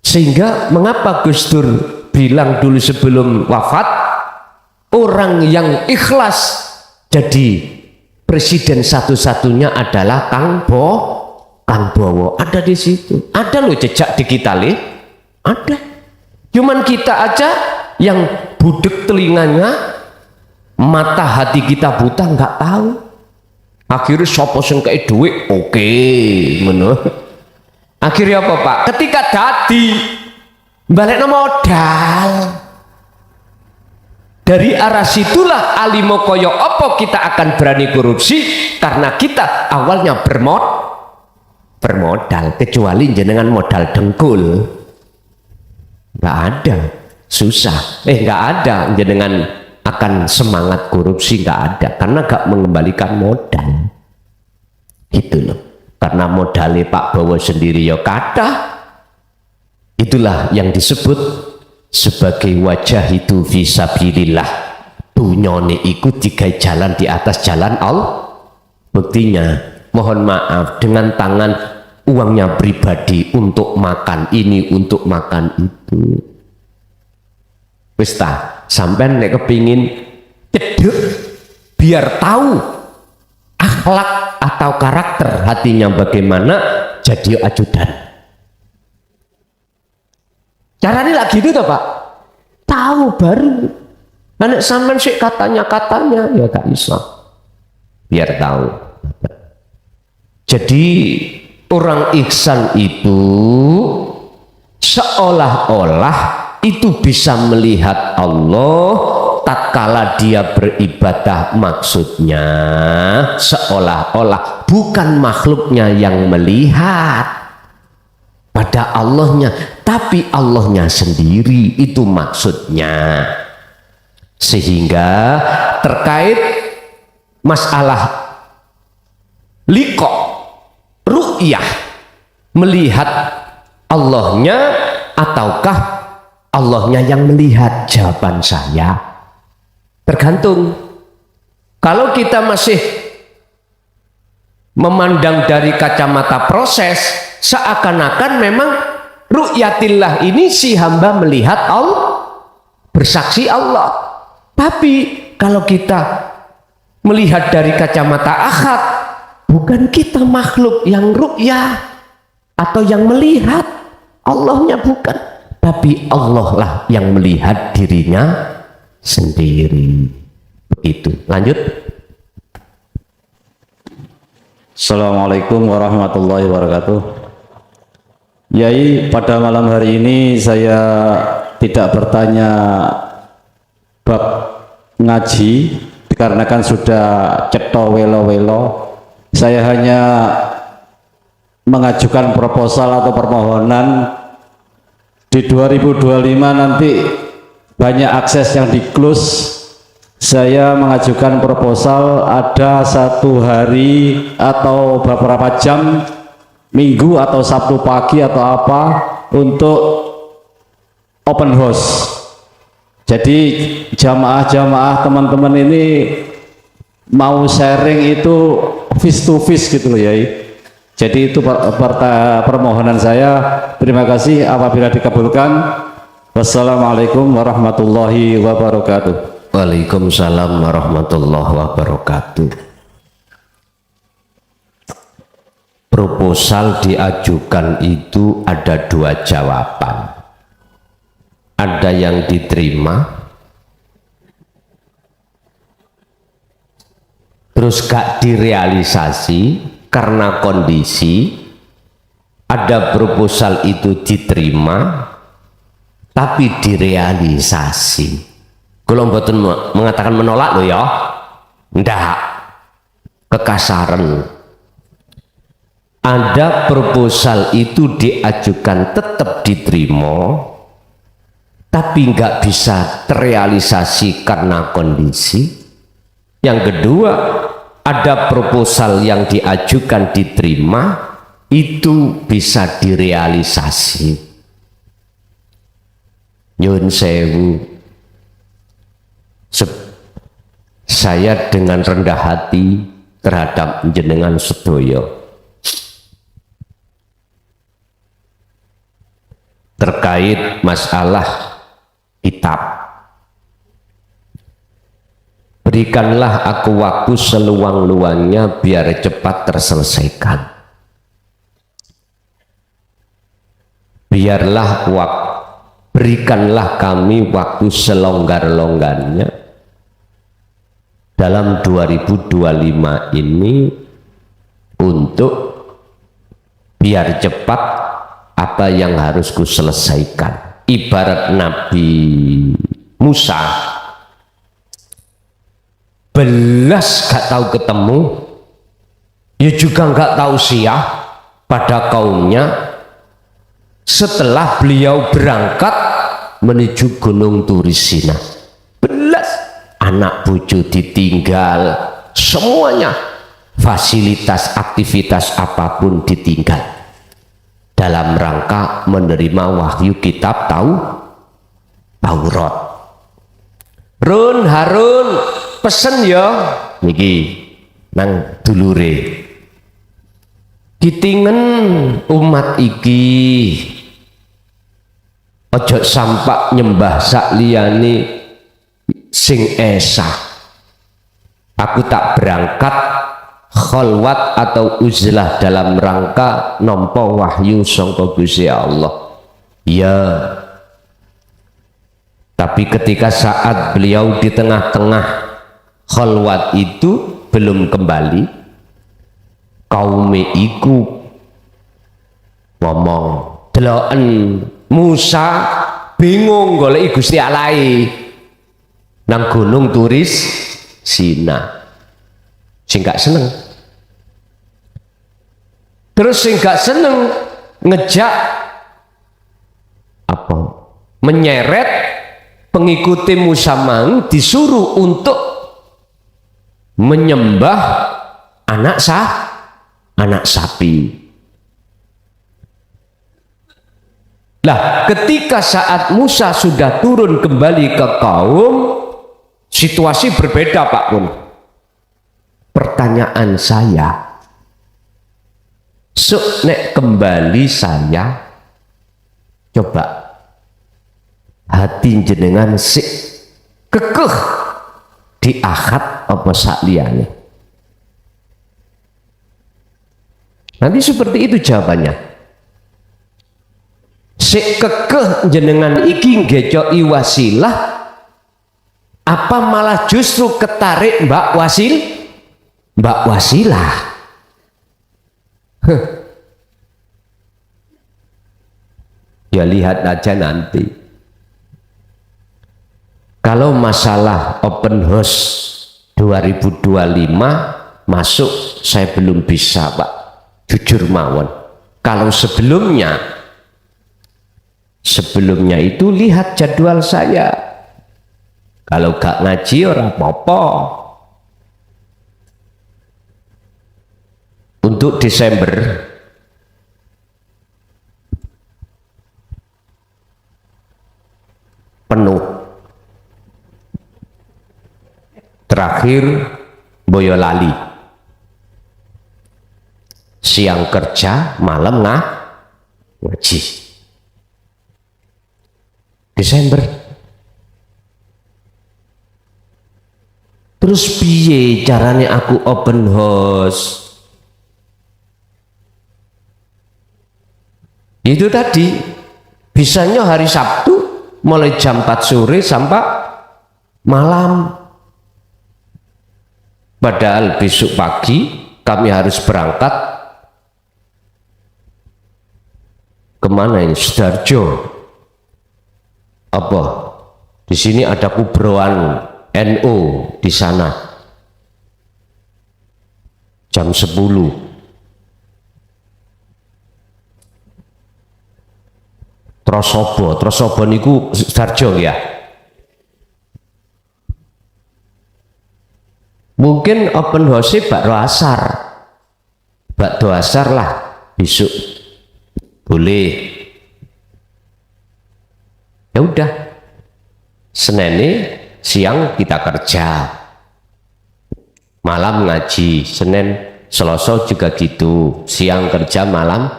Sehingga mengapa Gus Dur bilang dulu sebelum wafat, orang yang ikhlas jadi presiden satu-satunya adalah Kang Bowo. Ada di situ. Ada loh jejak digitalnya. Ada. Cuman kita aja yang budek telinganya, mata hati kita buta nggak tahu. Akhirnya sopo sing kei duit, oke, ngono. Akhirnya apa Pak? Ketika dadi balik modal. Dari arah situlah alimo koyo opo kita akan berani korupsi karena kita awalnya bermodal, kecuali jenengan modal dengkul. Nggak ada, susah. Nggak ada jenengan akan semangat korupsi, nggak ada karena nggak mengembalikan modal. Gitu loh. Karena modalnya Pak Bowo sendiri ya kata. Itulah yang disebut sebagai wajah itu fisabilillah. Dunyone iku digawe jalan di atas jalan Allah. Buktinya mohon maaf dengan tangan uangnya pribadi untuk makan ini, untuk makan itu. Wis ta, sampean nek kepingin cedek biar tahu akhlak atau karakter hatinya bagaimana, jadi ajudan. Caranya lagi itu toh Pak, tahu baru. Nek sampean sik katanya ya gak bisa. Biar tahu. Jadi orang ihsan itu seolah-olah itu bisa melihat Allah tatkala dia beribadah, maksudnya seolah-olah bukan makhluknya yang melihat pada Allahnya, tapi Allahnya sendiri, itu maksudnya. Sehingga terkait masalah liqa, ru'yah, melihat Allahnya ataukah Allahnya yang melihat, jawaban saya tergantung. Kalau kita masih memandang dari kacamata proses, seakan-akan memang ru'yatillah ini si hamba melihat Allah, bersaksi Allah. Tapi kalau kita melihat dari kacamata akad, bukan kita makhluk yang ru'yah atau yang melihat Allahnya, bukan, tapi Allah lah yang melihat dirinya sendiri. Begitu. Lanjut. Assalamualaikum warahmatullahi wabarakatuh. Yai, pada malam hari ini saya tidak bertanya bab ngaji dikarenakan sudah ceto welo-welo. Saya hanya mengajukan proposal atau permohonan di 2025 nanti banyak akses yang di close. Saya mengajukan proposal ada 1 hari atau beberapa jam, minggu atau Sabtu pagi atau apa, untuk open house. Jadi jamaah-jamaah teman-teman ini mau sharing itu face to face gitu loh ya. Jadi itu permohonan saya. Terima kasih apabila dikabulkan. Wassalamualaikum warahmatullahi wabarakatuh. Waalaikumsalam warahmatullahi wabarakatuh. Proposal diajukan itu ada 2 jawaban. Ada yang diterima, terus gak direalisasi karena kondisi. Ada proposal itu diterima tapi direalisasi. Kalau mboten mengatakan menolak loh ya, ndak kekasaran. Ada proposal itu diajukan tetap diterima, tapi nggak bisa terrealisasi karena kondisi. Yang kedua, ada proposal yang diajukan diterima, itu bisa direalisasi. Nyun sewu, saya dengan rendah hati terhadap jenengan sedoyo terkait masalah kitab. Berikanlah aku waktu seluang-luangnya biar cepat terselesaikan. Berikanlah kami waktu selonggar-longgarnya dalam 2025 ini untuk biar cepat apa yang harus ku selesaikan. Ibarat Nabi Musa belas gak tahu ketemu, ya juga gak tahu siah pada kaumnya setelah beliau berangkat menuju Gunung Turisina. Belas anak bucu ditinggal, semuanya fasilitas aktivitas apapun ditinggal dalam rangka menerima wahyu kitab Taurat. Run Harun pesen ya niki nang dulure, kitingen umat iki ojo sampak nyembah sak liyane sing esa. Aku tak berangkat kholwat atau uzlah dalam rangka nampa wahyu sangka Gusti Allah. Ya, tapi ketika saat beliau di tengah-tengah kholwat itu belum kembali, kaume iku ngomong deloken Musa bingung golek Gusti Allah nang Gunung Turisina. Sing gak seneng, terus sing gak seneng ngejak apa menyeret pengikuti Musa mang disuruh untuk menyembah anak sapi. Lah ketika saat Musa sudah turun kembali ke kaum, situasi berbeda Pak Kun. Pertanyaan saya, nek kembali saya coba hati jenengan sik kekeh di akad apa sakliyane. Nanti seperti itu jawabannya. Sik kekeh jenengan iki ngejoki wasilah apa malah justru ketarik Mbak Wasilah. Ya lihat aja nanti. Kalau masalah open house 2025 masuk, saya belum bisa Pak, jujur mawon. Kalau sebelumnya itu lihat jadwal saya. Kalau gak ngaji ora apa-apa. Untuk Desember penuh. Terakhir Boyolali. Siang kerja, malam ngaji. Desember. Terus piye caranya aku open house? Itu tadi, bisanya hari Sabtu mulai jam 4 sore sampai malam. Padahal besok pagi kami harus berangkat kemana ini? Sidoarjo. Apa? Di sini ada kubroan NU di sana. Jam 10. Trosobo niku Sidoarjo ya. Mungkin open house bakdo asar lah besok boleh. Ya udah, Senin siang kita kerja, malam ngaji. Senin Selasa juga gitu, siang kerja malam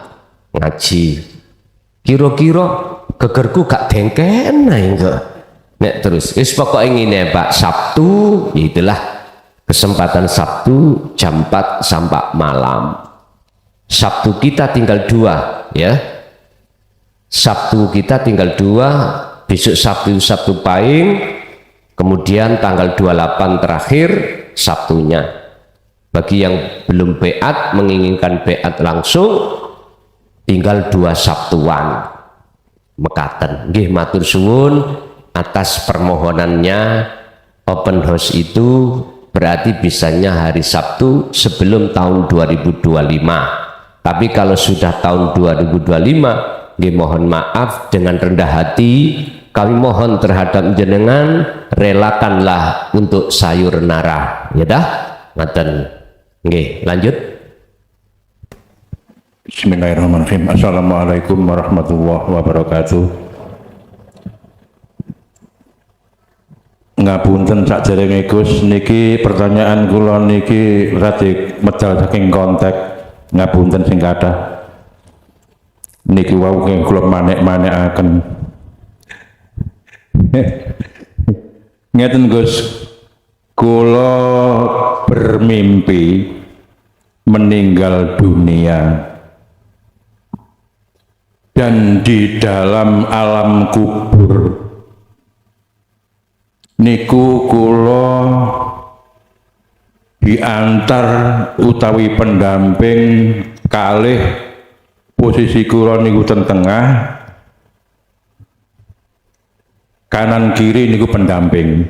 ngaji. Kira-kira gegerku gak dengken enggak. Nek terus pokoknya ngene Pak, Sabtu itulah kesempatan Sabtu jam 4 sampai malam. Sabtu kita tinggal 2 ya. Sabtu kita tinggal 2, besok Sabtu Pahing, kemudian tanggal 28 terakhir Sabtunya. Bagi yang belum beat, menginginkan beat langsung, tinggal 2 Sabtuan mekaten. Nggih matur suwun atas permohonannya. Open house itu berarti bisanya hari Sabtu sebelum tahun 2025. Tapi kalau sudah tahun 2025, nggih mohon maaf, dengan rendah hati kami mohon terhadap jenengan, relakanlah untuk sayur nara. Ya dah, ngaten. Nggih, lanjut. Bismillahirrahmanirrahim. Assalamualaikum warahmatullahi wabarakatuh. Ngapunten sakderenge Gus, niki pertanyaan kula niki rada medal saking konteks. Ngapunten sing kathah. Niki wau kula manek-manekaken. Ngeten Gus, kula bermimpi meninggal dunia, dan di dalam alam kubur niku kula diantar utawi pendamping kalih, posisi kula niku ten tengah, kanan kiri niku pendamping.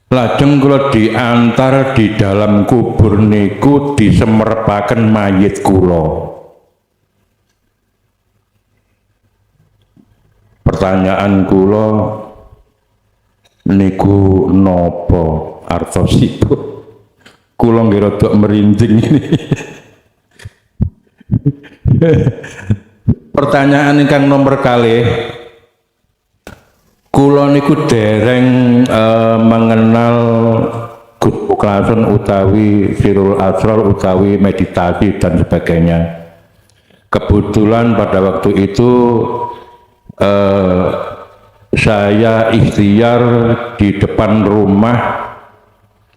Lajeng kula diantar di dalam kubur niku disemerepaken mayit kula. Pertanyaan kula niku nopo artosipun? Kula nggih rada merinding ini. Pertanyaan ingkang nomor kalih, kula niku dereng mengenal Gus Muklason utawi Sirul Asrar utawi meditasi dan sebagainya. Kebetulan pada waktu itu saya ikhtiar di depan rumah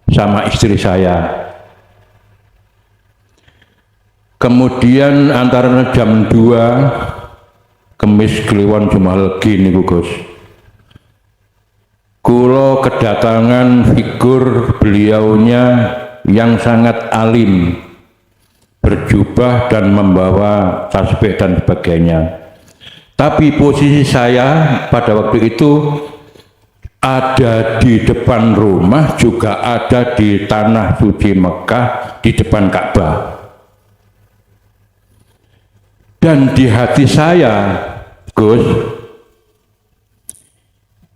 sama istri saya. Kemudian antara jam 2 Kemis Kliwon Jumalegi niku Gus, kula kedatangan figur beliaunya yang sangat alim, berjubah dan membawa tasbih dan sebagainya. Tapi posisi saya pada waktu itu ada di depan rumah, juga ada di tanah suci Mekah, di depan Ka'bah. Dan di hati saya, Gus,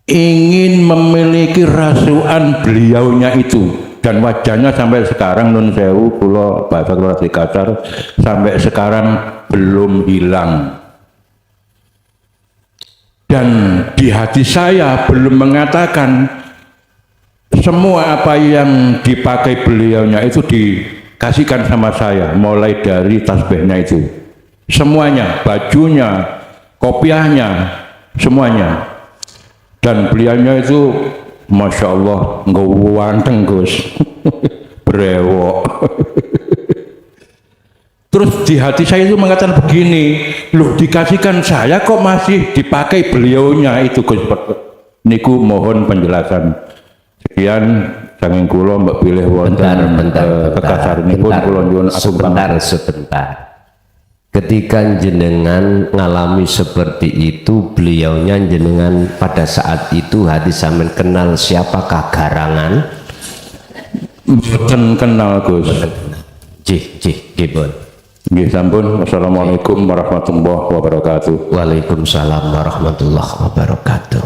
ingin memiliki rasukan beliaunya itu, dan wajahnya sampai sekarang nun sewu kula bahasa kula dikasar sampai sekarang belum hilang. Dan di hati saya belum mengatakan semua apa yang dipakai beliaunya itu dikasihkan sama saya, mulai dari tasbihnya itu, semuanya, bajunya, kopiahnya, semuanya. Dan beliaunya itu Masya Allah ngewanteng Gus brewok. Terus di hati saya itu mengatakan begini, loh dikasihkan saya kok masih dipakai beliaunya itu Gus. Niku mohon penjelasan. Sekian saking kula mbak pilih wonten kekasaranipun kula nyuwun sebentar. Ketika jenengan ngalami seperti itu, beliaunya jenengan pada saat itu hati sampean kenal siapakah Garangan? Mboten kenal Gus. Jih, gimana? Nggih sampun. Wassalamualaikum warahmatullahi wabarakatuh. Waalaikumsalam warahmatullahi wabarakatuh.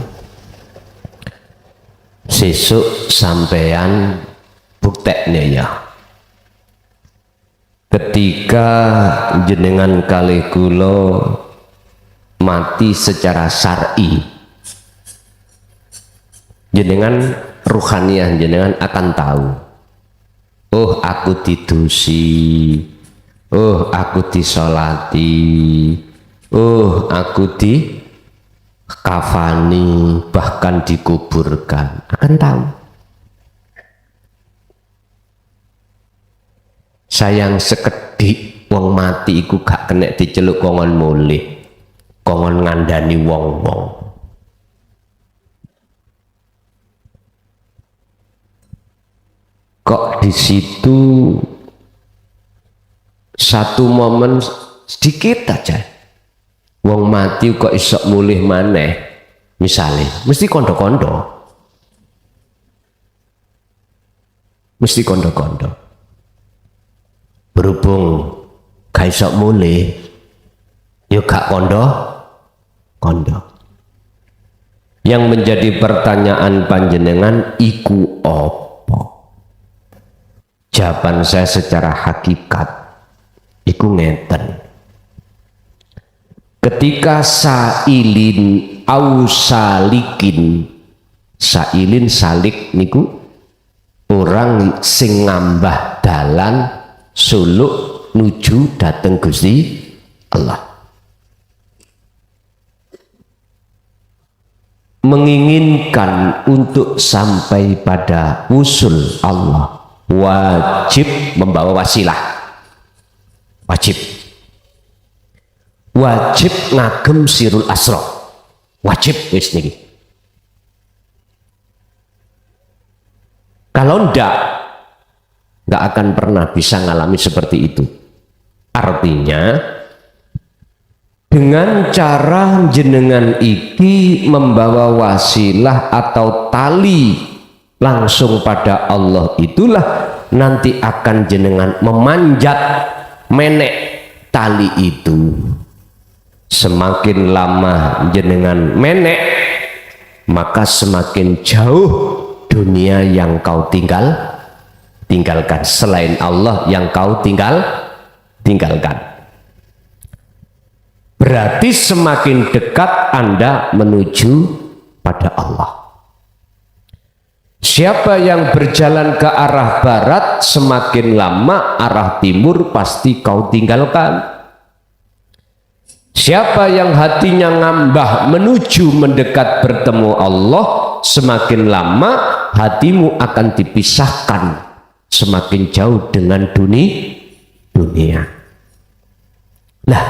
Sesuk sampean bukteknya ya. Ketika jenengan kalih kula mati secara syar'i, jenengan ruhaniyah jenengan akan tahu, oh aku didusi, oh aku disolati, oh aku dikafani, bahkan dikuburkan, akan tahu. Sayang sekedhik wong mati iku gak kena diceluk kongon mulih, kongon ngandani wong-wong. Kok di situ satu momen sedikit aja wong mati kok isok mulih maneh, misalnya mesti kondo-kondo, berhubung gak isok mulih yuk gak kondo. Yang menjadi pertanyaan panjenengan iku apa? Jawaban saya secara hakikat iku ngeten. Ketika sailin au salikin, sailin salik niku orang sing ngambah dalan suluk nuju dateng Gusti Allah, menginginkan untuk sampai pada usul Allah, wajib membawa wasilah, wajib ngagem sirul asra, wajib wis niki. Kalau nggak akan pernah bisa ngalami seperti itu. Artinya dengan cara jenengan iki membawa wasilah atau tali langsung pada Allah, itulah nanti akan jenengan memanjat menek tali itu. Semakin lama jenengan menek, maka semakin jauh dunia yang kau tinggalkan, selain Allah yang kau tinggalkan. Berarti semakin dekat Anda menuju pada Allah. Siapa yang berjalan ke arah barat, semakin lama arah timur pasti kau tinggalkan. Siapa yang hatinya ngambah menuju mendekat bertemu Allah, semakin lama hatimu akan dipisahkan semakin jauh dengan dunia. Nah,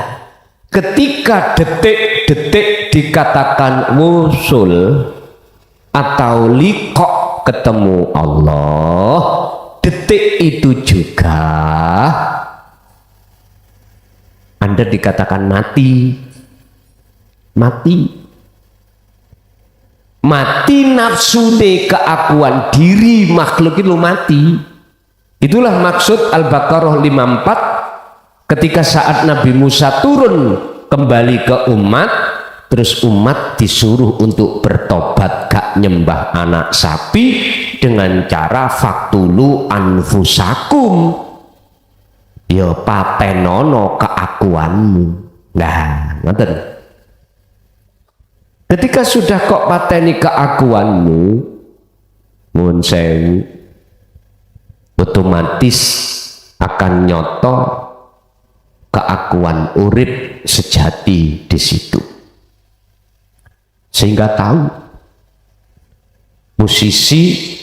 ketika detik-detik dikatakan wusul atau liqa ketemu Allah, detik itu juga Anda dikatakan mati. Mati nafsu keakuan diri makhluk itu mati. Itulah maksud Al-Baqarah 54 ketika saat Nabi Musa turun kembali ke umat, terus umat disuruh untuk bertobat, gak nyembah anak sapi dengan cara faktulu anfusakum, ya patenono keakuanmu. Nah, ngoten. Ketika sudah kok pateni keakuanmu, mun sewu, otomatis akan nyoto keakuan urip sejati di situ. Sehingga tahu posisi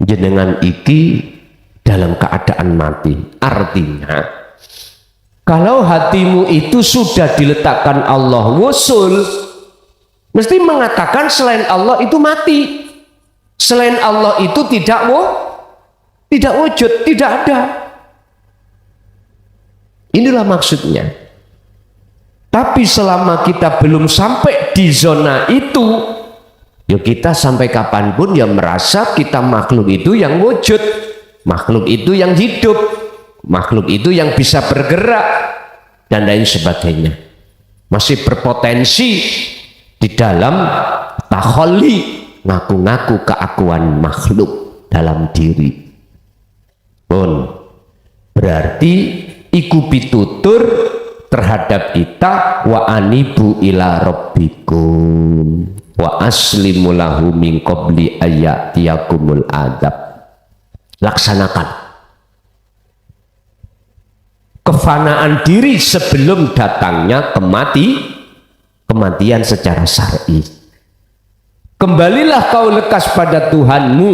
jenengan iki dalam keadaan mati. Artinya kalau hatimu itu sudah diletakkan Allah wusul, mesti mengatakan selain Allah itu mati. Selain Allah itu tidak wujud, tidak ada. Inilah maksudnya. Tapi selama kita belum sampai di zona itu, ya kita sampai kapanpun ya merasa kita makhluk itu yang wujud, makhluk itu yang hidup, makhluk itu yang bisa bergerak dan lain sebagainya. Masih berpotensi di dalam takholli, ngaku-ngaku keakuan makhluk dalam diri. Pun berarti iku pitutur terhadap kita, wa anibu ila rabbikum wa aslimu lahu min qabli ayatiyakumul adab. Laksanakan kefanaan diri sebelum datangnya kematian secara syar'i. Kembalilah kau lekas pada Tuhanmu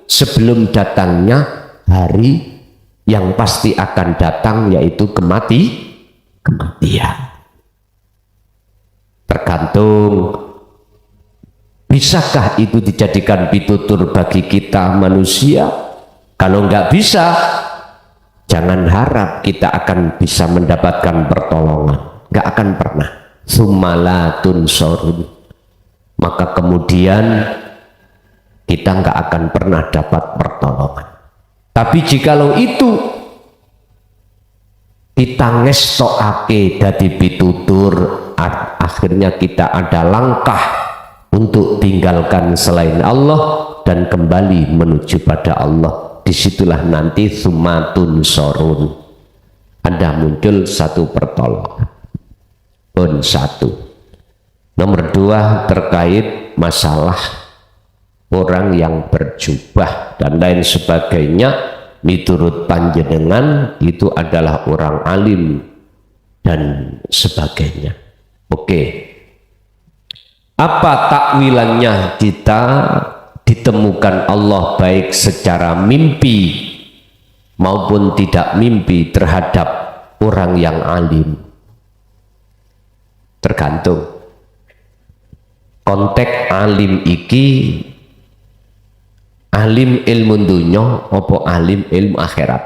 sebelum datangnya hari yang pasti akan datang, yaitu kematian. Tergantung bisakah itu dijadikan pitutur bagi kita manusia. Kalau nggak bisa, jangan harap kita akan bisa mendapatkan pertolongan, nggak akan pernah. Summalatun sorun, maka kemudian kita nggak akan pernah dapat pertolongan. Tapi jikalau itu kita ngestokake dadi pitutur, akhirnya kita ada langkah untuk tinggalkan selain Allah dan kembali menuju pada Allah. Disitulah nanti sumatun sorun, ada muncul satu pertolongan. Pun satu. Nomor dua, terkait masalah orang yang berjubah dan lain sebagainya, miturut panjenengan itu adalah orang alim dan sebagainya. Oke, apa takwilannya kita ditemukan Allah baik secara mimpi maupun tidak mimpi terhadap orang yang alim? Tergantung konteks alim iki, alim ilmu dunya apa alim ilmu akhirat.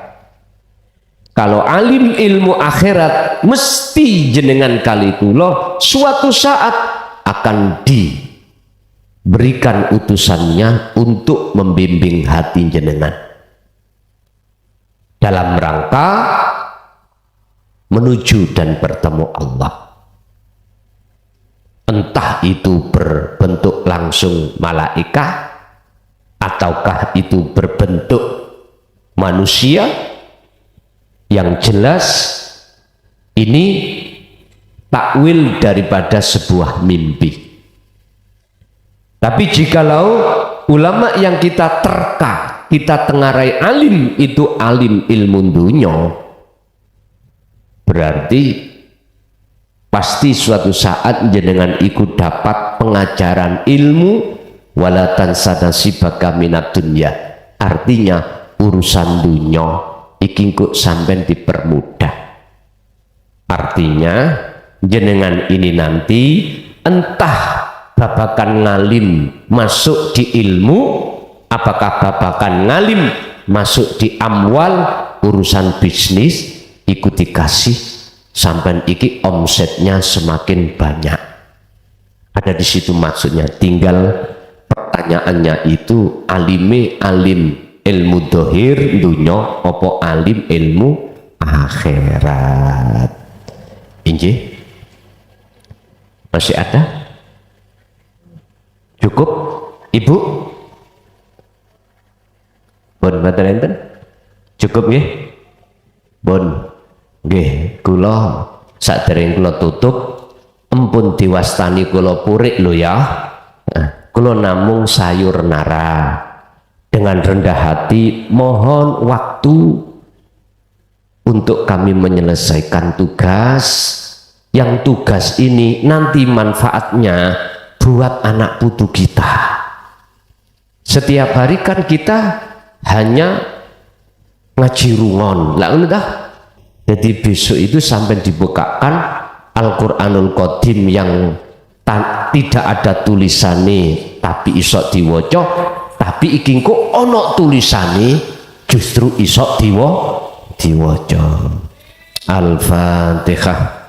Kalau alim ilmu akhirat, mesti jenengan kali kula suatu saat akan diberikan utusannya untuk membimbing hati jenengan dalam rangka menuju dan bertemu Allah. Entah itu berbentuk langsung malaikat ataukah itu berbentuk manusia, yang jelas ini takwil daripada sebuah mimpi. Tapi jikalau ulama yang kita terka, kita tengarai alim itu alim ilmu dunya, berarti pasti suatu saat jenengan ikut dapat pengajaran ilmu walatan sadasibaka minat dunya. Artinya urusan dunya iki kok sampean dipermudah. Artinya jenengan ini nanti entah babakan ngalim masuk di ilmu, apakah babakan ngalim masuk di amwal, urusan bisnis, ikut dikasih sampean iki omsetnya semakin banyak. Ada di situ maksudnya. Tinggal pertanyaannya itu alime alim ilmu dohir dunya apa alim ilmu akhirat. Injih. Masih ada? Cukup? Ibu? Bon mboten enten? Cukup nggih? Bon. Nggih, kula sadereng kula tutup empun diwastani kula purik lho ya. Kula namung sayur nara. Dengan rendah hati mohon waktu untuk kami menyelesaikan tugas, yang tugas ini nanti manfaatnya buat anak putu kita. Setiap hari kan kita hanya ngaji rungon lah udah. Jadi besok itu sampai dibukakan Al-Qur'anul Qadim yang tidak ada tulisannya tapi isok diwaca, tapi iki kok ono tulisane justru isok diwaca. Al-Fatihah.